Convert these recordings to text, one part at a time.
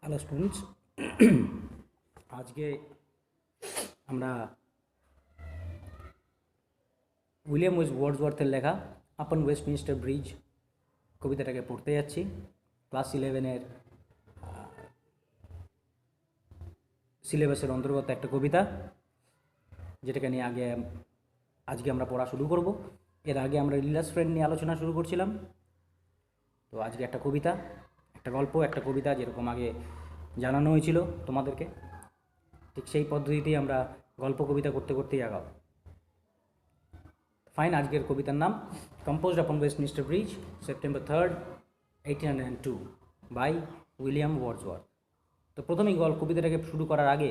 Hello students, আজকে আমরা William ওয়ার্ডসওয়ার্থের লেখা আপন ওয়েস্টমিনিস্টার ব্রিজ কবিতাটাকে পড়তে যাচ্ছি। ক্লাস 11-এর সিলেবাসের অন্তর্গত একটা কবিতা, যেটাকে নিয়ে আজকে আমরা পড়া শুরু করব। এর আগে আমরা রিলাস ফ্রেন্ড নিয়ে আলোচনা শুরু করছিলাম। তো আজকে একটা কবিতা, একটা গল্প, একটা কবিতা যেরকম আগে জানানো হয়েছিল তোমাদেরকে, ঠিক সেই পদ্ধতিতেই আমরা গল্প কবিতা করতে করতেই আগাও। ফাইন, আজকের কবিতার নাম composed upon Westminster Bridge, September 3, 1802 by William Wordsworth. তো প্রথমেই কবিতাটাকে শুরু করার আগে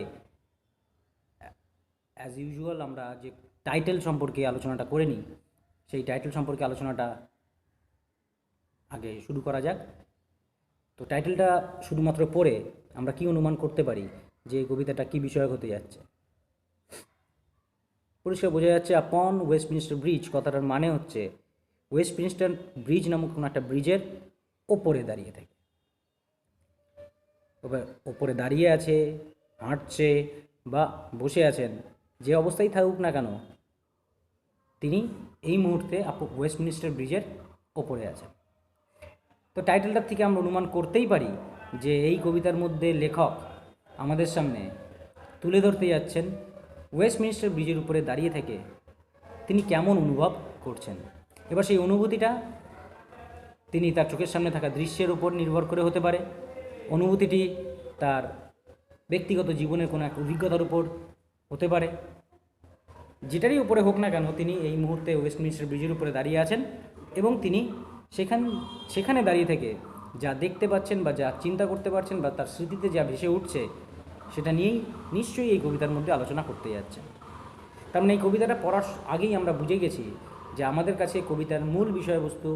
অ্যাজ ইউজুয়াল আমরা যে টাইটেল সম্পর্কে আলোচনাটা করে নিই, সেই টাইটেল সম্পর্কে আলোচনাটা আগে শুরু করা যাক। তো টাইটেলটা শুধুমাত্র পড়ে আমরা কি অনুমান করতে পারি যে কবিতাটা কী বিষয়ক হতে যাচ্ছে? পরিষ্কার বোঝা যাচ্ছে আপন ওয়েস্টমিনিস্টার ব্রিজ কথাটার মানে হচ্ছে ওয়েস্টমিনিস্টার ব্রিজ নামক কোনো একটা ব্রিজের ওপরে দাঁড়িয়ে থাকে। তবে ওপরে দাঁড়িয়ে আছে, হাঁটছে বা বসে আছেন, যে অবস্থায় থাকুক না কেন, তিনি এই মুহূর্তে ওয়েস্টমিনিস্টার ব্রিজের ওপরে আছেন। তো টাইটেলটার থেকে আমরা অনুমান করতেই পারি যে এই কবিতার মধ্যে লেখক আমাদের সামনে তুলে ধরতে যাচ্ছেন ওয়েস্টমিনিস্টার ব্রিজের উপরে দাঁড়িয়ে থেকে তিনি কেমন অনুভব করছেন। এবার সেই অনুভূতিটা তিনি তার চোখের সামনে থাকা দৃশ্যের উপর নির্ভর করে হতে পারে, অনুভূতিটি তার ব্যক্তিগত জীবনের কোনো এক অভিজ্ঞতার উপর হতে পারে। যেটারই উপরে হোক না কেন, তিনি এই মুহূর্তে ওয়েস্টমিনিস্টার ব্রিজের উপরে দাঁড়িয়ে আছেন এবং তিনি সেখানে দাঁড়িয়ে থেকে যা দেখতে পাচ্ছেন বা যা চিন্তা করতে পারছেন বা তার স্মৃতিতে যা ভেসে উঠছে, সেটা নিয়েই নিশ্চয়ই এই কবিতার মধ্যে আলোচনা করতে যাচ্ছেন। তার মানে এই কবিতাটা পড়ার আগেই আমরা বুঝে গেছি যে আমাদের কাছে কবিতার মূল বিষয়বস্তু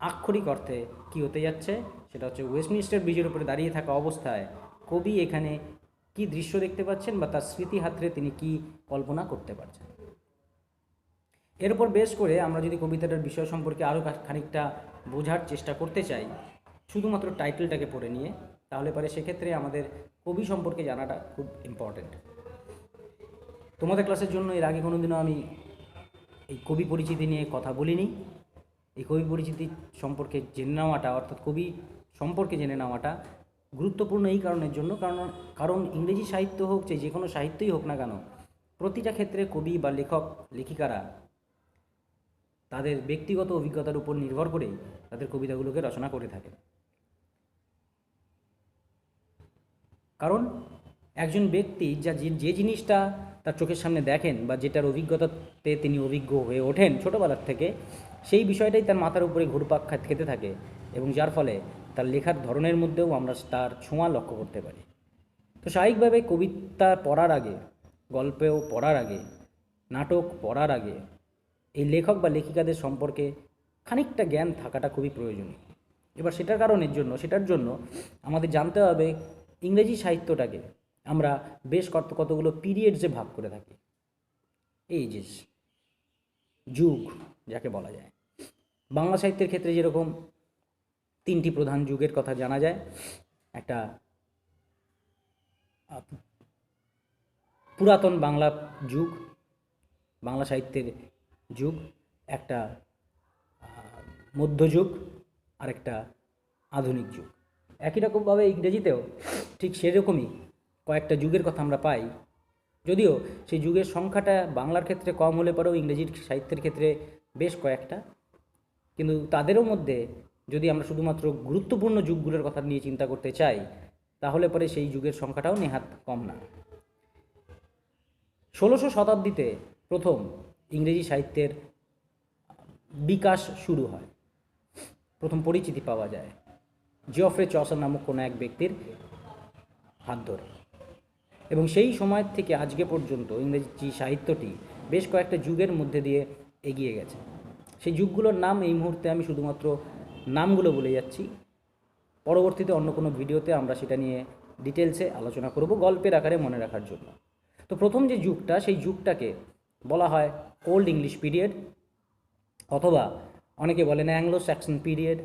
আক্ষরিক অর্থে কী হতে যাচ্ছে, সেটা হচ্ছে ওয়েস্টমিনিস্টার ব্রিজের উপরে দাঁড়িয়ে থাকা অবস্থায় কবি এখানে কি দৃশ্য দেখতে পাচ্ছেন বা তার স্মৃতি হাতড়ে তিনি কি কল্পনা করতে পারছেন। এর উপর বেশ করে আমরা যদি কবিতাটার বিষয় সম্পর্কে আরও খানিকটা বোঝার চেষ্টা করতে চাই শুধুমাত্র টাইটেলটাকে পড়ে নিয়ে, তাহলে পরে সেক্ষেত্রে আমাদের কবি সম্পর্কে জানাটা খুব ইম্পর্ট্যান্ট। তোমাদের ক্লাসের জন্য এর আগে কোনোদিনও আমি এই কবি পরিচিতি নিয়ে কথা বলিনি। এই কবি পরিচিতি সম্পর্কে জেনে নেওয়াটা, অর্থাৎ কবি সম্পর্কে জেনে নেওয়াটা গুরুত্বপূর্ণ এই কারণের জন্য, কারণ ইংরেজি সাহিত্য হোক, যে কোনো সাহিত্যই হোক না কেন, প্রতিটা ক্ষেত্রে কবি বা লেখক লেখিকারা তাদের ব্যক্তিগত অভিজ্ঞতার উপর নির্ভর করেই তাদের কবিতাগুলোকে রচনা করে থাকে। কারণ একজন ব্যক্তি যে জিনিসটা তার চোখের সামনে দেখেন বা যেটার অভিজ্ঞতাতে তিনি অভিজ্ঞ হয়ে ওঠেন ছোটোবেলার থেকে, সেই বিষয়টাই তার মাথার উপরে ঘুরপাক খেতে থাকে এবং যার ফলে তার লেখার ধরনের মধ্যেও আমরা তার ছোঁয়া লক্ষ্য করতে পারি। তো স্বাভাবিকভাবে কবিতা পড়ার আগে, গল্পেও পড়ার আগে, নাটক পড়ার আগে এই লেখক বা লেখিকাদের সম্পর্কে খানিকটা জ্ঞান থাকাটা খুবই প্রয়োজনীয়। এবার সেটার জন্য আমাদের জানতে হবে ইংরেজি সাহিত্যটাকে আমরা বেশ কতগুলো পিরিয়ডসে ভাগ করে থাকি, এইজেস, যুগ যাকে বলা যায়। বাংলা সাহিত্যের ক্ষেত্রে যেরকম 3টি প্রধান যুগের কথা জানা যায়, একটা পুরাতন বাংলা যুগ, বাংলা সাহিত্যের যুগ, একটা মধ্যযুগ, আর একটা আধুনিক যুগ। একই রকমভাবে ইংরেজিতেও ঠিক সেরকমই কয়েকটা যুগের কথা আমরা পাই, যদিও সেই যুগের সংখ্যাটা বাংলার ক্ষেত্রে কম হলে পরেও ইংরেজির সাহিত্যের ক্ষেত্রে বেশ কয়েকটা। কিন্তু তাদেরও মধ্যে যদি আমরা শুধুমাত্র গুরুত্বপূর্ণ যুগগুলোর কথা নিয়ে চিন্তা করতে চাই, তাহলে পরে সেই যুগের সংখ্যাটাও নেহাত কম না। 16শো শতাব্দীতে প্রথম ইংরেজি সাহিত্যের বিকাশ শুরু হয়, প্রথম পরিচিতি পাওয়া যায় জিওফ্রে চসার নামক কোনো এক ব্যক্তির হাত ধরে, এবং সেই সময় থেকে আজকে পর্যন্ত ইংরেজি সাহিত্যটি বেশ কয়েকটা যুগের মধ্যে দিয়ে এগিয়ে গেছে। সেই যুগগুলোর নাম এই মুহূর্তে আমি শুধুমাত্র নামগুলো বলে যাচ্ছি, পরবর্তীতে অন্য কোনো ভিডিওতে আমরা সেটা নিয়ে ডিটেলসে আলোচনা করব গল্পের আকারে মনে রাখার জন্য। তো প্রথম যে যুগটা, সেই যুগটাকে বলা হয় ওল্ড ইংলিশ পিরিয়ড, অথবা অনেকে বলেন অ্যাংলো স্যাক্সন পিরিয়ড,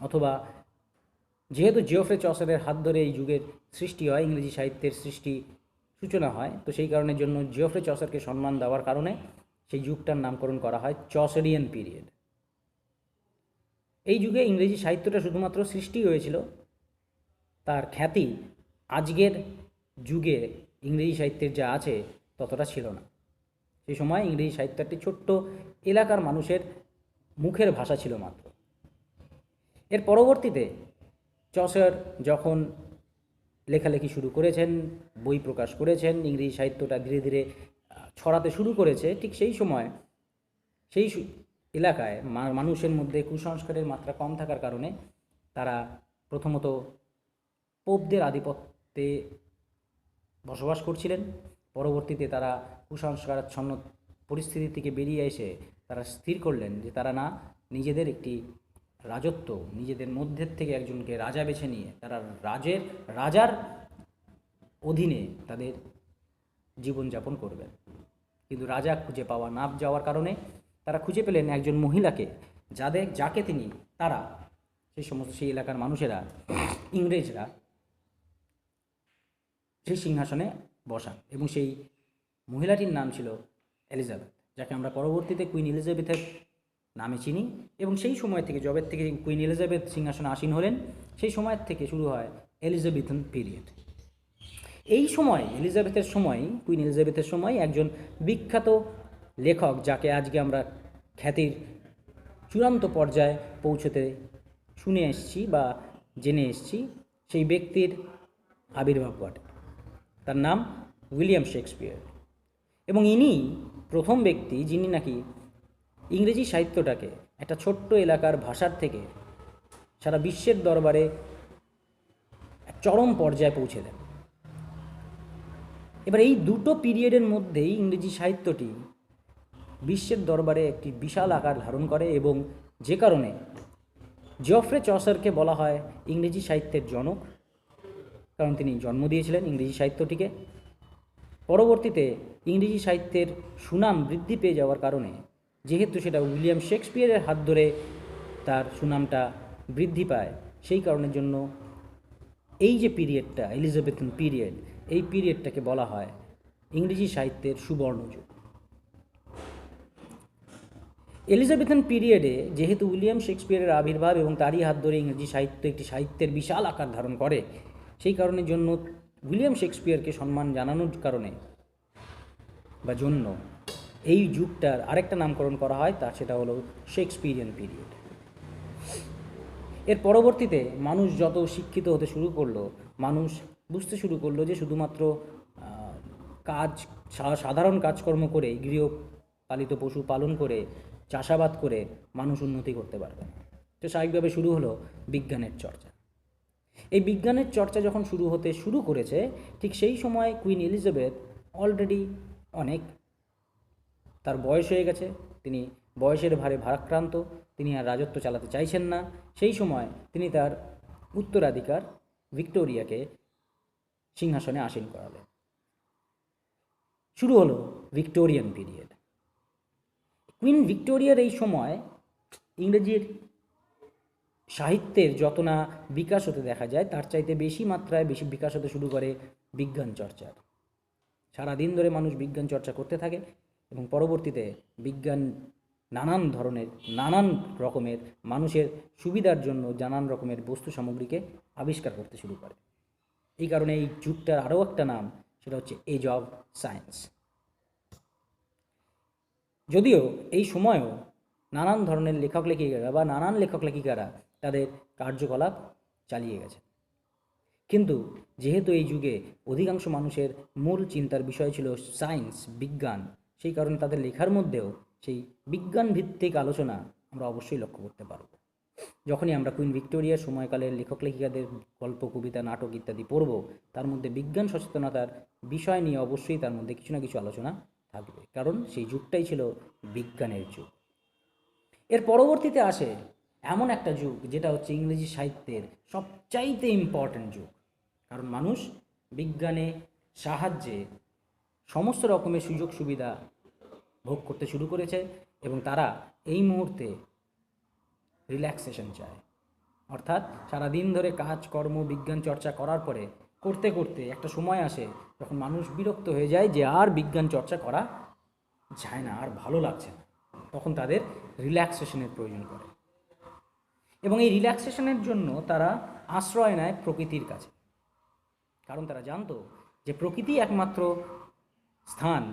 অথবা যেহেতু জিওফ্রে চসারের হাত ধরে এই যুগের সৃষ্টি হয়, ইংরেজি সাহিত্যের সূচনা হয়, তো সেই কারণের জন্য জিওফ্রে চসারকে সম্মান দেওয়ার কারণে সেই যুগটার নামকরণ করা হয় চসারিয়ান পিরিয়ড। এই যুগে ইংরেজি সাহিত্যটা শুধুমাত্র সৃষ্টি হয়েছিল, তার খ্যাতি আজকের যুগে ইংরেজি সাহিত্যের যা আছে ততটা ছিল না। সেই সময় ইংরেজি সাহিত্য একটি ছোট্ট এলাকার মানুষের মুখের ভাষা ছিল মাত্র। এর পরবর্তীতে চসার যখন লেখালেখি শুরু করেছেন, বই প্রকাশ করেছেন, ইংরেজি সাহিত্যটা ধীরে ধীরে ছড়াতে শুরু করেছে, ঠিক সেই সময় সেই এলাকায় মানুষের মধ্যে কুসংস্কারের মাত্রা কম থাকার কারণে তারা প্রথমত পোপদের আধিপত্যে বসবাস করছিলেন। পরবর্তীতে তারা কুসংস্কারাচ্ছন্ন পরিস্থিতি থেকে বেরিয়ে এসে তারা স্থির করলেন যে তারা না, নিজেদের একটি রাজত্ব, নিজেদের মধ্যে থেকে একজনকে রাজা বেছে নিয়ে তারা রাজার অধীনে তাদের জীবনযাপন করবেন। কিন্তু রাজা খুঁজে পাওয়া না যাওয়ার কারণে তারা খুঁজে পেলেন একজন মহিলাকে, যাকে তারা সেই এলাকার মানুষেরা, ইংরেজরা সেই সিংহাসনে বসান, এবং সেই মহিলাটির নাম ছিল এলিজাবেথ, যাকে আমরা পরবর্তীতে কুইন এলিজাবেথের নামে চিনি। এবং সেই সময় থেকে, যবের থেকে কুইন এলিজাবেথ সিংহাসনে আসীন হলেন, সেই সময়ের থেকে শুরু হয় এলিজাবেথন পিরিয়ড। এই সময় কুইন এলিজাবেথের সময় একজন বিখ্যাত লেখক, যাকে আজকে আমরা খ্যাতির চূড়ান্ত পর্যায়ে পৌঁছতে শুনে এসেছি বা জেনে এসেছি, সেই ব্যক্তির আবির্ভাব ঘটে। তার নাম উইলিয়াম শেক্সপিয়ার। এবং ইনি প্রথম ব্যক্তি যিনি নাকি ইংরেজি সাহিত্যটাকে একটা ছোট্ট এলাকার ভাষার থেকে সারা বিশ্বের দরবারে চরম পর্যায়ে পৌঁছে দেন। এবার এই দুটো পিরিয়ডের মধ্যেই ইংরেজি সাহিত্যটি বিশ্বের দরবারে একটি বিশাল আকার ধারণ করে, এবং যে কারণে জিওফ্রে চসারকে বলা হয় ইংরেজি সাহিত্যের জনক, কারণ তিনি জন্ম দিয়েছিলেন ইংরেজি সাহিত্যটিকে। পরবর্তীতে ইংরেজি সাহিত্যের সুনাম বৃদ্ধি পেয়ে যাওয়ার কারণে, যেহেতু সেটা উইলিয়াম শেক্সপিয়ারের হাত ধরে তার সুনামটা বৃদ্ধি পায়, সেই কারণের জন্য এই যে পিরিয়ডটা, এলিজাবেথন পিরিয়ড, এই পিরিয়ডটাকে বলা হয় ইংরেজি সাহিত্যের সুবর্ণযুগ। এলিজাবেথন পিরিয়ডে যেহেতু উইলিয়াম শেক্সপিয়ারের আবির্ভাব এবং তারই হাত ধরে ইংরেজি সাহিত্য একটি সাহিত্যের বিশাল আকার ধারণ করে, সেই কারণের জন্য উইলিয়াম শেক্সপিয়ারকে সম্মান জানানোর কারণে বা জন্য এই যুগটার আরেকটা নামকরণ করা হয়, সেটা হলো শেক্সপিয়ারিয়ান পিরিয়ড। এর পরবর্তীতে মানুষ যত শিক্ষিত হতে শুরু করলো, মানুষ বুঝতে শুরু করলো যে শুধুমাত্র সাধারণ কাজকর্ম করে, গৃহপালিত পশু পালন করে, চাষাবাদ করে মানুষ উন্নতি করতে পারবে। তো স্বাভাবিকভাবে শুরু হলো বিজ্ঞানের চর্চা। এই বিজ্ঞানের চর্চা যখন শুরু করেছে, ঠিক সেই সময় কুইন এলিজাবেথ অলরেডি অনেক, তার বয়স হয়ে গেছে, তিনি বয়সের ভারে ভারাক্রান্ত, তিনি আর রাজত্ব চালাতে চাইছেন না। সেই সময় তিনি তার উত্তরাধিকার ভিক্টোরিয়াকে সিংহাসনে আসীন করালেন। শুরু হলো ভিক্টোরিয়ান পিরিয়ড। কুইন ভিক্টোরিয়ার এই সময় ইংরেজির সাহিত্যের যত না বিকাশ হতে দেখা যায়, তার চাইতে বেশি মাত্রায় বিকাশ হতে শুরু করে বিজ্ঞান চর্চার। সারাদিন ধরে মানুষ বিজ্ঞান চর্চা করতে থাকে, এবং পরবর্তীতে বিজ্ঞান নানান রকমের মানুষের সুবিধার জন্য নানান রকমের বস্তু সামগ্রীকে আবিষ্কার করতে শুরু করে। এই কারণে এই যুগটার আরও একটা নাম, সেটা হচ্ছে এজ অফ সায়েন্স। যদিও এই সময়ও নানান ধরনের লেখক লেখিকারা তাদের কার্যকলাপ চালিয়ে গেছে, কিন্তু যেহেতু এই যুগে অধিকাংশ মানুষের মূল চিন্তার বিষয় ছিল সায়েন্স, বিজ্ঞান, সেই কারণে তাদের লেখার মধ্যেও সেই বিজ্ঞান ভিত্তিক আলোচনা আমরা অবশ্যই লক্ষ্য করতে পারব। যখনই আমরা কুইন ভিক্টোরিয়ার সময়কালের লেখক লেখিকাদের গল্প, কবিতা, নাটক ইত্যাদি পড়ব, তার মধ্যে বিজ্ঞান সচেতনতার বিষয় নিয়ে অবশ্যই তার মধ্যে কিছু না কিছু আলোচনা থাকবে, কারণ সেই যুগটাই ছিল বিজ্ঞানের যুগ। এর পরবর্তীতে আসে এমন একটা যুগ যেটা হচ্ছে ইংরেজি সাহিত্যের সবচাইতে ইম্পর্ট্যান্ট যুগ, কারণ মানুষ বিজ্ঞানে সাহায্যে সমস্ত রকমের সুযোগ সুবিধা ভোগ করতে শুরু করেছে, এবং তারা এই মুহূর্তে রিল্যাক্সেশন চায়, অর্থাৎ সারাদিন ধরে কাজকর্ম বিজ্ঞান চর্চা করার পরে করতে করতে একটা সময় আসে যখন মানুষ বিরক্ত হয়ে যায়, যে আর বিজ্ঞান চর্চা করা যায় না, আর ভালো লাগছে না, তখন তাদের রিল্যাক্সেশনের প্রয়োজন পড়ে। এবং এই রিল্যাক্সেশনের জন্য তারা আশ্রয় নেয় প্রকৃতির কাছে, কারণ তারা জানতো যে প্রকৃতি একমাত্র স্থান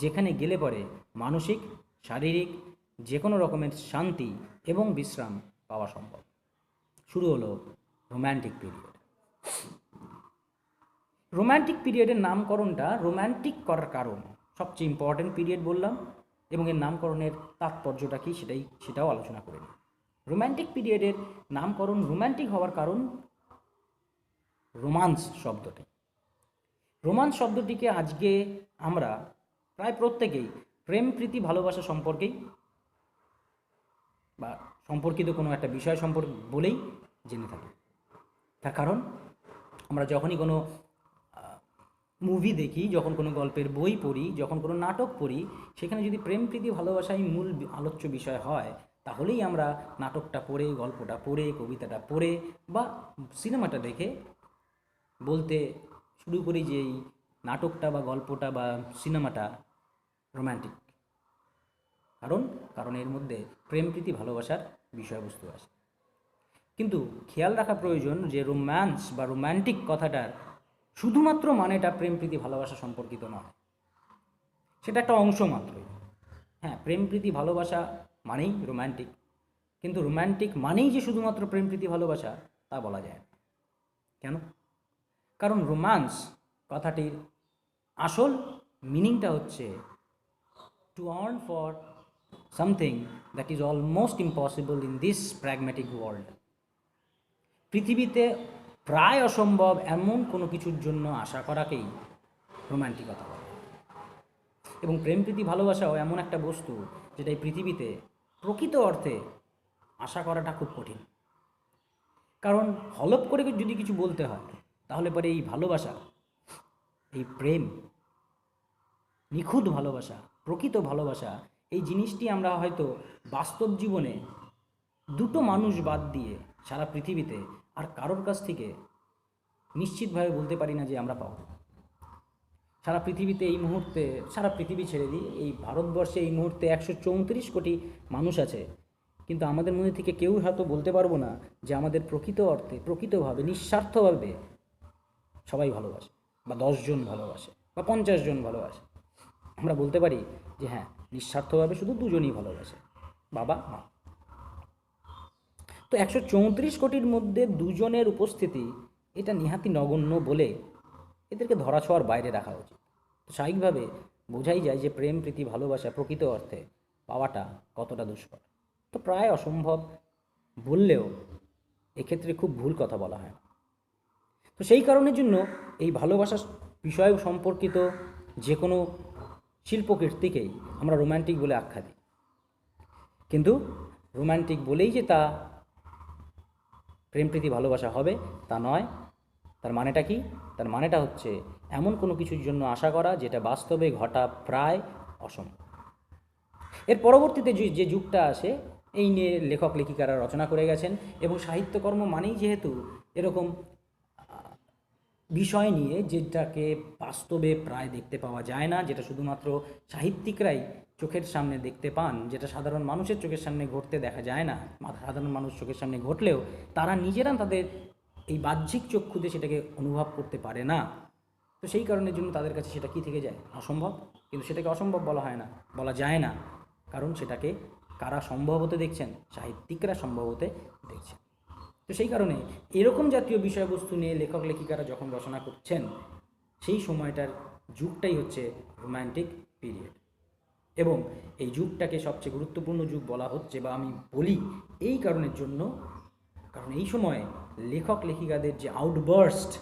যেখানে গেলে পরে মানসিক শারীরিক যে কোনো রকমের শান্তি এবং বিশ্রাম পাওয়া সম্ভব। শুরু হলো রোম্যান্টিক পিরিয়ড। রোম্যান্টিক পিরিয়ডের নামকরণটা রোম্যান্টিক করার কারণ, সবচেয়ে ইম্পর্ট্যান্ট পিরিয়ড বললাম, এবং এর নামকরণের তাৎপর্যটা কী সেটাও আলোচনা করে নিই। রোম্যান্টিক পিরিয়ডের নামকরণ রোম্যান্টিক হওয়ার কারণ রোমান্স শব্দটি। রোমান্স শব্দটিকে আজকে আমরা প্রায় প্রত্যেকেই প্রেম প্রীতি ভালোবাসা সম্পর্কেই বা সম্পর্কিত কোনো একটা বিষয় সম্পর্কে বলেই জেনে থাকি। তার কারণ আমরা যখনই কোনো মুভি দেখি, যখন কোনো গল্পের বই পড়ি, যখন কোনো নাটক পড়ি, সেখানে যদি প্রেম প্রীতি ভালোবাসাই মূল আলোচ্য বিষয় হয়, তাহলেই আমরা নাটকটা পড়ে, গল্পটা পড়ে, কবিতাটা পড়ে বা সিনেমাটা দেখে বলতে শুরু করি যে এই নাটকটা বা গল্পটা বা সিনেমাটা রোম্যান্টিক। কারণ এর মধ্যে প্রেম প্রীতি ভালোবাসার বিষয়বস্তু আছে। কিন্তু খেয়াল রাখা প্রয়োজন যে রোম্যান্স বা রোম্যান্টিক কথাটার শুধুমাত্র মানেটা প্রেম প্রীতি ভালোবাসা সম্পর্কিত নয়, সেটা একটা অংশ মাত্রই। হ্যাঁ, প্রেম প্রীতি ভালোবাসা মানেই রোম্যান্টিক, কিন্তু রোম্যান্টিক মানেই যে শুধুমাত্র প্রেম প্রীতি ভালোবাসা তা বলা যায় না। কেন? কারণ রোম্যান্স কথাটির আসল মিনিংটা হচ্ছে to earn for something that is almost impossible in this pragmatic world. পৃথিবীতে প্রায় অসম্ভব এমন কোনো কিছুর জন্য আশা করাকেই রোম্যান্টিকতা বলে। এবং প্রেম প্রীতি ভালোবাসাও এমন একটা বস্তু যেটা এই পৃথিবীতে প্রকৃত অর্থে আশা করাটা খুব কঠিন। কারণ হলপ করে যদি কিছু বলতে হয়, তাহলে পরে এই ভালোবাসা, এই প্রেম, নিখুঁত ভালোবাসা, প্রকৃত ভালোবাসা, এই জিনিসটি আমরা হয়তো বাস্তব জীবনে দুটো মানুষ বাদ দিয়ে সারা পৃথিবীতে আর কারোর কাছ থেকে নিশ্চিতভাবে বলতে পারি না যে আমরা পাবো। সারা পৃথিবীতে এই মুহূর্তে, সারা পৃথিবী ছেড়ে দিই, এই ভারতবর্ষে এই মুহূর্তে 134 কোটি মানুষ আছে, কিন্তু আমাদের মধ্যে থেকে কেউ হয়তো বলতে পারবো না যে আমাদের প্রকৃত অর্থে, প্রকৃতভাবে, নিঃস্বার্থভাবে সবাই ভালোবাসে, বা 10 জন ভালোবাসে, বা 50 জন ভালোবাসে। আমরা বলতে পারি যে হ্যাঁ, নিঃস্বার্থভাবে শুধু দুজনই ভালোবাসে, বাবা মা। তো 134 কোটির মধ্যে দুজনের উপস্থিতি এটা নেহাতি নগণ্য বলে এদেরকে ধরাছোঁয়ার বাইরে রাখা উচিত। তো স্বাভাবিকভাবে বোঝাই যায় যে প্রেম প্রীতি ভালোবাসা প্রকৃত অর্থে পাওয়াটা কতটা দুষ্কর। তো প্রায় অসম্ভব বললেও এক্ষেত্রে খুব ভুল কথা বলা হয় না। তো সেই কারণের জন্য এই ভালোবাসা বিষয় সম্পর্কিত যে কোনো শিল্পকীর্তিকেই আমরা রোম্যান্টিক বলে আখ্যা দিই। কিন্তু রোম্যান্টিক বলেই যে তা প্রেম প্রীতি ভালোবাসা হবে তা নয়। তার মানেটা কি? তার মানেটা হচ্ছে এমন কোনো কিছুর জন্য আশা করা যেটা বাস্তবে ঘটা প্রায় অসম্ভব। এর পরবর্তীতে যে যুগটা আসে, এই নিয়ে লেখক লেখিকারা রচনা করে গেছেন, এবং সাহিত্যকর্ম মানেই যেহেতু এরকম বিষয় নিয়ে যেটাকে বাস্তবে প্রায় দেখতে পাওয়া যায় না, যেটা শুধুমাত্র সাহিত্যিকরাই চোখের সামনে দেখতে পান, যেটা সাধারণ মানুষের চোখের সামনে ঘটতে দেখা যায় না, সাধারণ মানুষ চোখের সামনে ঘটলেও তারা নিজেরা তাদের এই বাহ্যিক চক্ষুতে সেটাকে অনুভব করতে পারে না। তো সেই কারণের জন্য তাদের কাছে সেটা কী থেকে যায়? অসম্ভব। কিন্তু সেটাকে অসম্ভব বলা হয় না, বলা যায় না, কারণ সেটাকে কারা সম্ভব হতে দেখছেন? সাহিত্যিকরা সম্ভব হতে দেখছেন। তো সেই কারণে এরকম জাতীয় বিষয়বস্তু নিয়ে লেখক লেখিকারা যখন রচনা করছেন, সেই সময়টার যুগটাই হচ্ছে রোম্যান্টিক পিরিয়ড। এবং এই যুগটাকে সবচেয়ে গুরুত্বপূর্ণ যুগ বলা হচ্ছে, বা আমি বলি এই কারণের জন্য, কারণ এই সময় লেখক লেখিকাদের যে আউটবার্স্ট,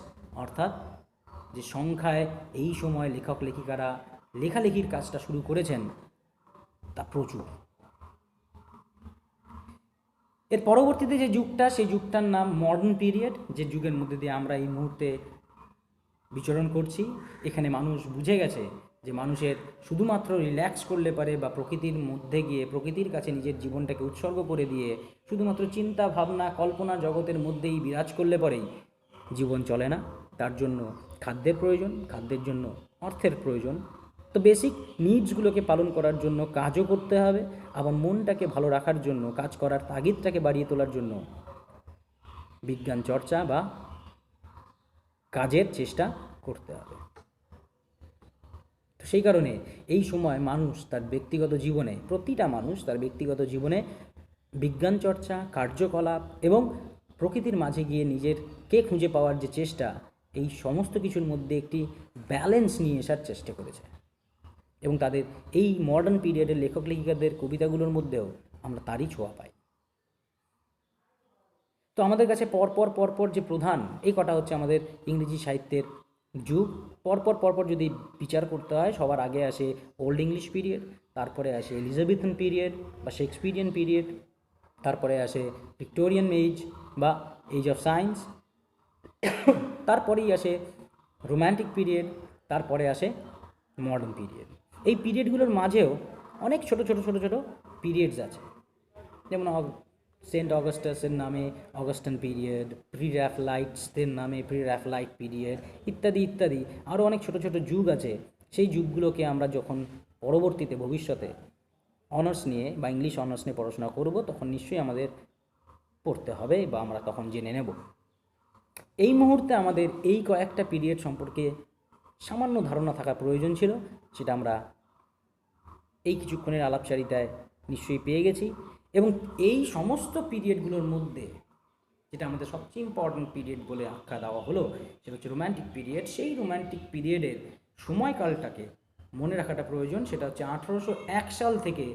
অর্থাৎ যে সংখ্যায় এই সময় লেখক লেখিকারা লেখালেখির কাজটা শুরু করেছেন, তা প্রচুর। এর পরবর্তীতে যে যুগটা, সেই যুগটার নাম মডার্ন পিরিয়ড, যে যুগের মধ্যে দিয়ে আমরা এই মুহূর্তে বিচরণ করছি। এখানে মানুষ বুঝে গেছে যে মানুষের শুধুমাত্র রিল্যাক্স করলে পারে বা প্রকৃতির মধ্যে গিয়ে প্রকৃতির কাছে নিজের জীবনটাকে উৎসর্গ করে দিয়ে শুধুমাত্র চিন্তা ভাবনা কল্পনা জগতের মধ্যেই বিরাজ করলে পরেই জীবন চলে না। তার জন্য খাদ্যের প্রয়োজন, খাদ্যের জন্য অর্থের প্রয়োজন। তো বেসিক নিডসগুলোকে পালন করার জন্য কাজও করতে হবে, আবার মনটাকে ভালো রাখার জন্য, কাজ করার তাগিদটাকে বাড়িয়ে তোলার জন্য বিজ্ঞান চর্চা বা কাজের চেষ্টা করতে হবে। তো সেই কারণে এই সময় মানুষ তার ব্যক্তিগত জীবনে, প্রতিটা মানুষ তার ব্যক্তিগত জীবনে বিজ্ঞান চর্চা, কার্যকলাপ এবং প্রকৃতির মাঝে গিয়ে নিজেরকে খুঁজে পাওয়ার যে চেষ্টা, এই সমস্ত কিছুর মধ্যে একটি ব্যালেন্স নিয়ে আসার চেষ্টা করেছে। এবং তাদের এই মডার্ন পিরিয়ডের লেখক লেখিকাদের কবিতাগুলোর মধ্যেও আমরা তারই ছোঁয়া পাই। তো আমাদের কাছে পরপর যে প্রধান এই কটা হচ্ছে আমাদের ইংরেজি সাহিত্যের যুগ। পরপর যদি বিচার করতে হয়, সবার আগে আসে ওল্ড ইংলিশ পিরিয়ড, তারপরে আসে এলিজাবেথান পিরিয়ড বা শেক্সপিরিয়ান পিরিয়ড, তারপরে আসে ভিক্টোরিয়ান এজ বা এজ অফ সায়েন্স, তারপরেই আসে রোম্যান্টিক পিরিয়ড, তারপরে আসে মডার্ন পিরিয়ড। এই পিরিয়ডগুলোর মাঝেও অনেক ছোট পিরিয়ডস আছে, যেমন সেন্ট অগাস্টাসের নামে অগাস্টান পিরিয়ড, প্রি র্যাফলাইটসদের নামে প্রি র্যাফলাইট পিরিয়ড, ইত্যাদি আরও অনেক ছোট যুগ আছে। সেই যুগগুলোকে আমরা যখন পরবর্তীতে ভবিষ্যতে অনার্স নিয়ে বা ইংলিশ অনার্স নিয়ে পড়াশোনা করব, তখন নিশ্চয়ই আমাদের পড়তে হবে বা আমরা তখন জেনে নেব। এই মুহূর্তে আমাদের এই কয়েকটা পিরিয়ড সম্পর্কে সামান্য ধারণা থাকা প্রয়োজন ছিল, সেটা আমরা এই কিছুক্ষণের আলাপচারিতায় নিশ্চয়ই পেয়ে গেছি। এবং এই সমস্ত পিরিয়ডগুলোর মধ্যে যেটা আমাদের সবচেয়ে ইম্পর্ট্যান্ট পিরিয়ড বলে আখ্যা দেওয়া হলো, সেটা হচ্ছে রোম্যান্টিক পিরিয়ড। সেই রোম্যান্টিক পিরিয়ডের সময়কালটাকে মনে রাখাটা প্রয়োজন। সেটা হচ্ছে 1801 সাল থেকে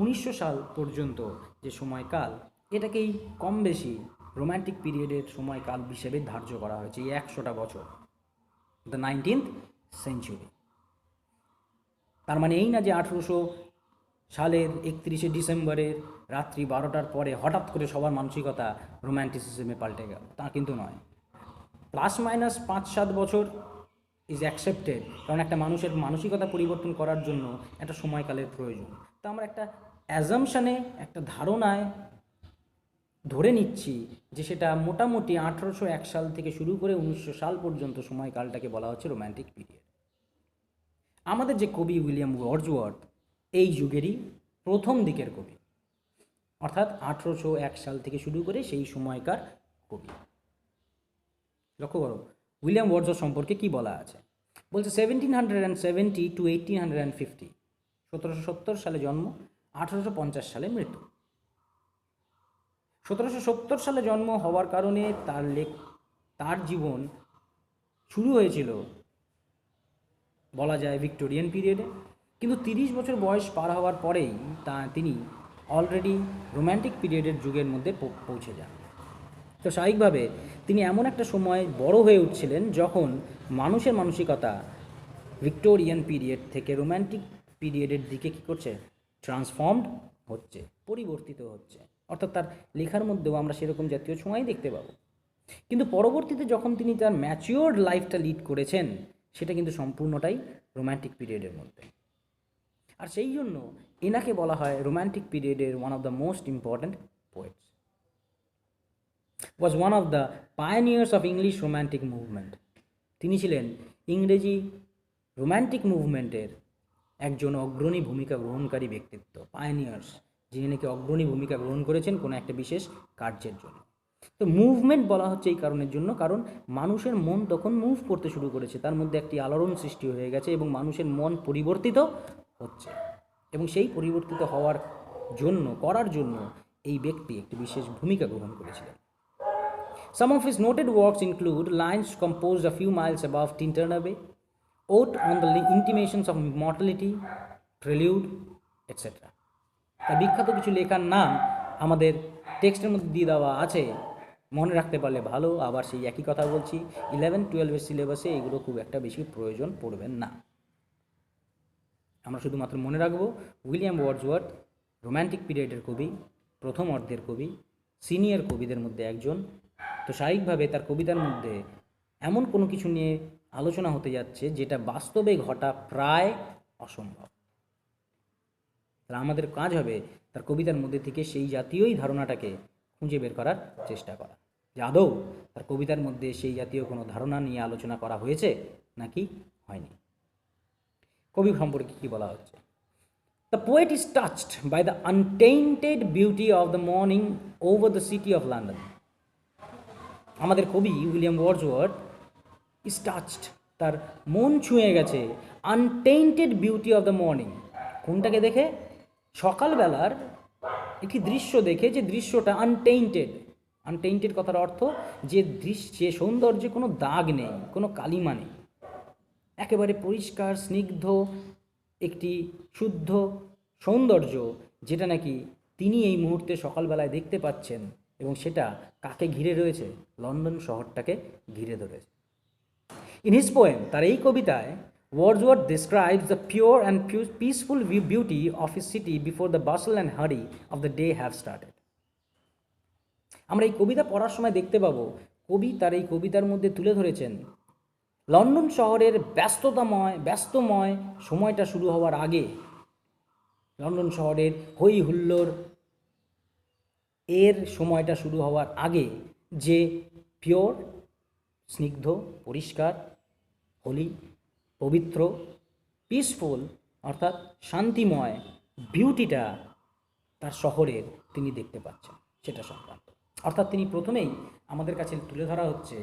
1900 সাল পর্যন্ত যে সময়কাল, এটাকেই কম বেশি রোম্যান্টিক পিরিয়ডের সময়কাল হিসেবে ধার্য করা হয়েছে। এই 100টা বছর, দ্য 19th সেঞ্চুরি। তার মানে এই না যে 1800 সালের 31শে ডিসেম্বরের রাত্রি 12টার পরে হঠাৎ করে সবার মানসিকতা রোম্যান্টিসিজমে পাল্টে গেল, তা কিন্তু নয়। প্লাস মাইনাস 5-7 বছর ইজ অ্যাকসেপ্টেড, কারণ একটা মানুষের মানসিকতা পরিবর্তন করার জন্য একটা সময়কালের প্রয়োজন। তো আমরা একটা অ্যাজামশানে, একটা ধারণায় ধরে নিচ্ছি যে সেটা মোটামুটি 1801 সাল থেকে শুরু করে 1900 সাল পর্যন্ত সময়কালটাকে বলা হচ্ছে রোম্যান্টিক পিরিয়ড। আমাদের যে কবি উইলিয়াম ওয়ার্ডসওয়ার্থ এই যুগেরই প্রথম দিকের কবি, অর্থাৎ 1801 সাল থেকে শুরু করে সেই সময়কার কবি। লক্ষ্য করো উইলিয়াম ওয়ার্ডসওয়ার্থ সম্পর্কে কি বলা আছে। বলছে 1770 to 1850, 1770 সালে জন্ম, 1850 সালে মৃত্যু। 1770 সালে জন্ম হওয়ার কারণে তার জীবন শুরু হয়েছিল বলা যায় ভিক্টোরিয়ান পিরিয়ডে, কিন্তু 30 বছর বয়স পার হওয়ার পরেই তিনি অলরেডি রোম্যান্টিক পিরিয়ডের যুগের মধ্যে পৌঁছে যান। তো স্বাভাবিকভাবে তিনি এমন একটা সময় বড় হয়ে উঠছিলেন যখন মানুষের মানসিকতা ভিক্টোরিয়ান পিরিয়ড থেকে রোম্যান্টিক পিরিয়ডের দিকে কী করছে, ট্রান্সফর্মড হচ্ছে, পরিবর্তিত হচ্ছে। অর্থাৎ তার লেখার মধ্যেও আমরা সেরকম জাতীয় ছোঁয়াই দেখতে পাবো। কিন্তু পরবর্তীতে যখন তিনি তার ম্যাচিওর্ড লাইফটা লিড করেছেন, সেটা কিন্তু সম্পূর্ণটাই রোম্যান্টিক পিরিয়ডের মধ্যে। আর সেই জন্য এনাকে বলা হয় রোম্যান্টিক পিরিয়ডের one of the most important poets. Was one of the pioneers of English romantic movement. তিনি ছিলেন ইংরেজি রোম্যান্টিক মুভমেন্টের একজন অগ্রণী ভূমিকা গ্রহণকারী ব্যক্তিত্ব, পায়োনিয়ার্স, যিনি নাকি অগ্রণী ভূমিকা গ্রহণ করেছেন কোনো একটা বিশেষ কার্যের জন্য। তো মুভমেন্ট বলা হচ্ছে এই কারণের জন্য, কারণ মানুষের মন তখন মুভ করতে শুরু করেছে, তার মধ্যে একটি আলোড়ন সৃষ্টি হয়ে গেছে এবং মানুষের মন পরিবর্তিত হচ্ছে, এবং সেই পরিবর্তিত করার জন্য এই ব্যক্তি একটি বিশেষ ভূমিকা গ্রহণ করেছিলেন। Some of his noted works include Lines Composed a Few Miles Above Tintern Bay, Ode on the Intimations of Mortality, Prelude, etc. তার বিখ্যাত কিছু লেখার নাম আমাদের টেক্সটের মধ্যে দিয়ে দেওয়া আছে, মনে রাখতে পারলে ভালো। আবার সেই একই কথা বলছি, 11-12 সিলেবাসে এগুলো খুব একটা বেশি প্রয়োজন পড়বেন না। আমরা শুধুমাত্র মনে রাখবো উইলিয়াম ওয়ার্ডসওয়ার্থ রোম্যান্টিক পিরিয়ডের কবি, প্রথম অর্ধের কবি, সিনিয়র কবিদের মধ্যে একজন। তো স্বাভাবিকভাবে তার কবিতার মধ্যে এমন কোনো কিছু নিয়ে আলোচনা হতে যাচ্ছে যেটা বাস্তবে ঘটা প্রায় অসম্ভব। তাহলে আমাদের কাজ হবে তার কবিতার মধ্যে থেকে সেই জাতীয়ই ধারণাটাকে খুঁজে বের করার চেষ্টা করা, যে আদৌ তার কবিতার মধ্যে সেই জাতীয় কোনো ধারণা নিয়ে আলোচনা করা হয়েছে নাকি হয়নি। কবি সম্পর্কে কী বলা হচ্ছে? The poet is touched by the untainted beauty of the morning over the city of London. আমাদের কবি উইলিয়াম ওয়ার্ডসওয়ার্থ ইজ টাচড, তার মন ছুঁয়ে গেছে আনটেইন্টেড বিউটি অফ দ্য মর্নিং। কোনটাকে দেখে? সকালবেলার একটি দৃশ্য দেখে, যে দৃশ্যটা আনটেইন্টেড। আনটেইন্টেড কথার অর্থ যে দৃশ্যে সৌন্দর্যে কোনো দাগ নেই, কোনো কালিমা নেই, একেবারে পরিষ্কার স্নিগ্ধ একটি শুদ্ধ সৌন্দর্য, যেটা নাকি তিনি এই মুহূর্তে সকালবেলায় দেখতে পাচ্ছেন, এবং সেটা কাকে ঘিরে রয়েছে? লন্ডন শহরটাকে ঘিরে ধরেছে। ইন হিজ পোয়েম, তার এই কবিতায় Wordsworth describes the pure and peaceful beauty of his city before the bustle and hurry of the day have started. আমরা এই কবিতা পড়ার সময় দেখতে পাবো কবি তার এই কবিতার মধ্যে তুলে ধরেছেন লন্ডন শহরের ব্যস্তময় সময়টা শুরু হওয়ার আগে, লন্ডন শহরের হই হুল্লোড় এর সময়টা শুরু হওয়ার আগে যে পিওর, স্নিগ্ধ, পরিষ্কার, হোলি, পবিত্র, পিসফুল অর্থাৎ শান্তিময় বিউটিটা তার শহরের তিনি দেখতে পাচ্ছেন, সেটা সংক্রান্ত। অর্থাৎ তিনি প্রথমেই আমাদের কাছে তুলে ধরা হচ্ছে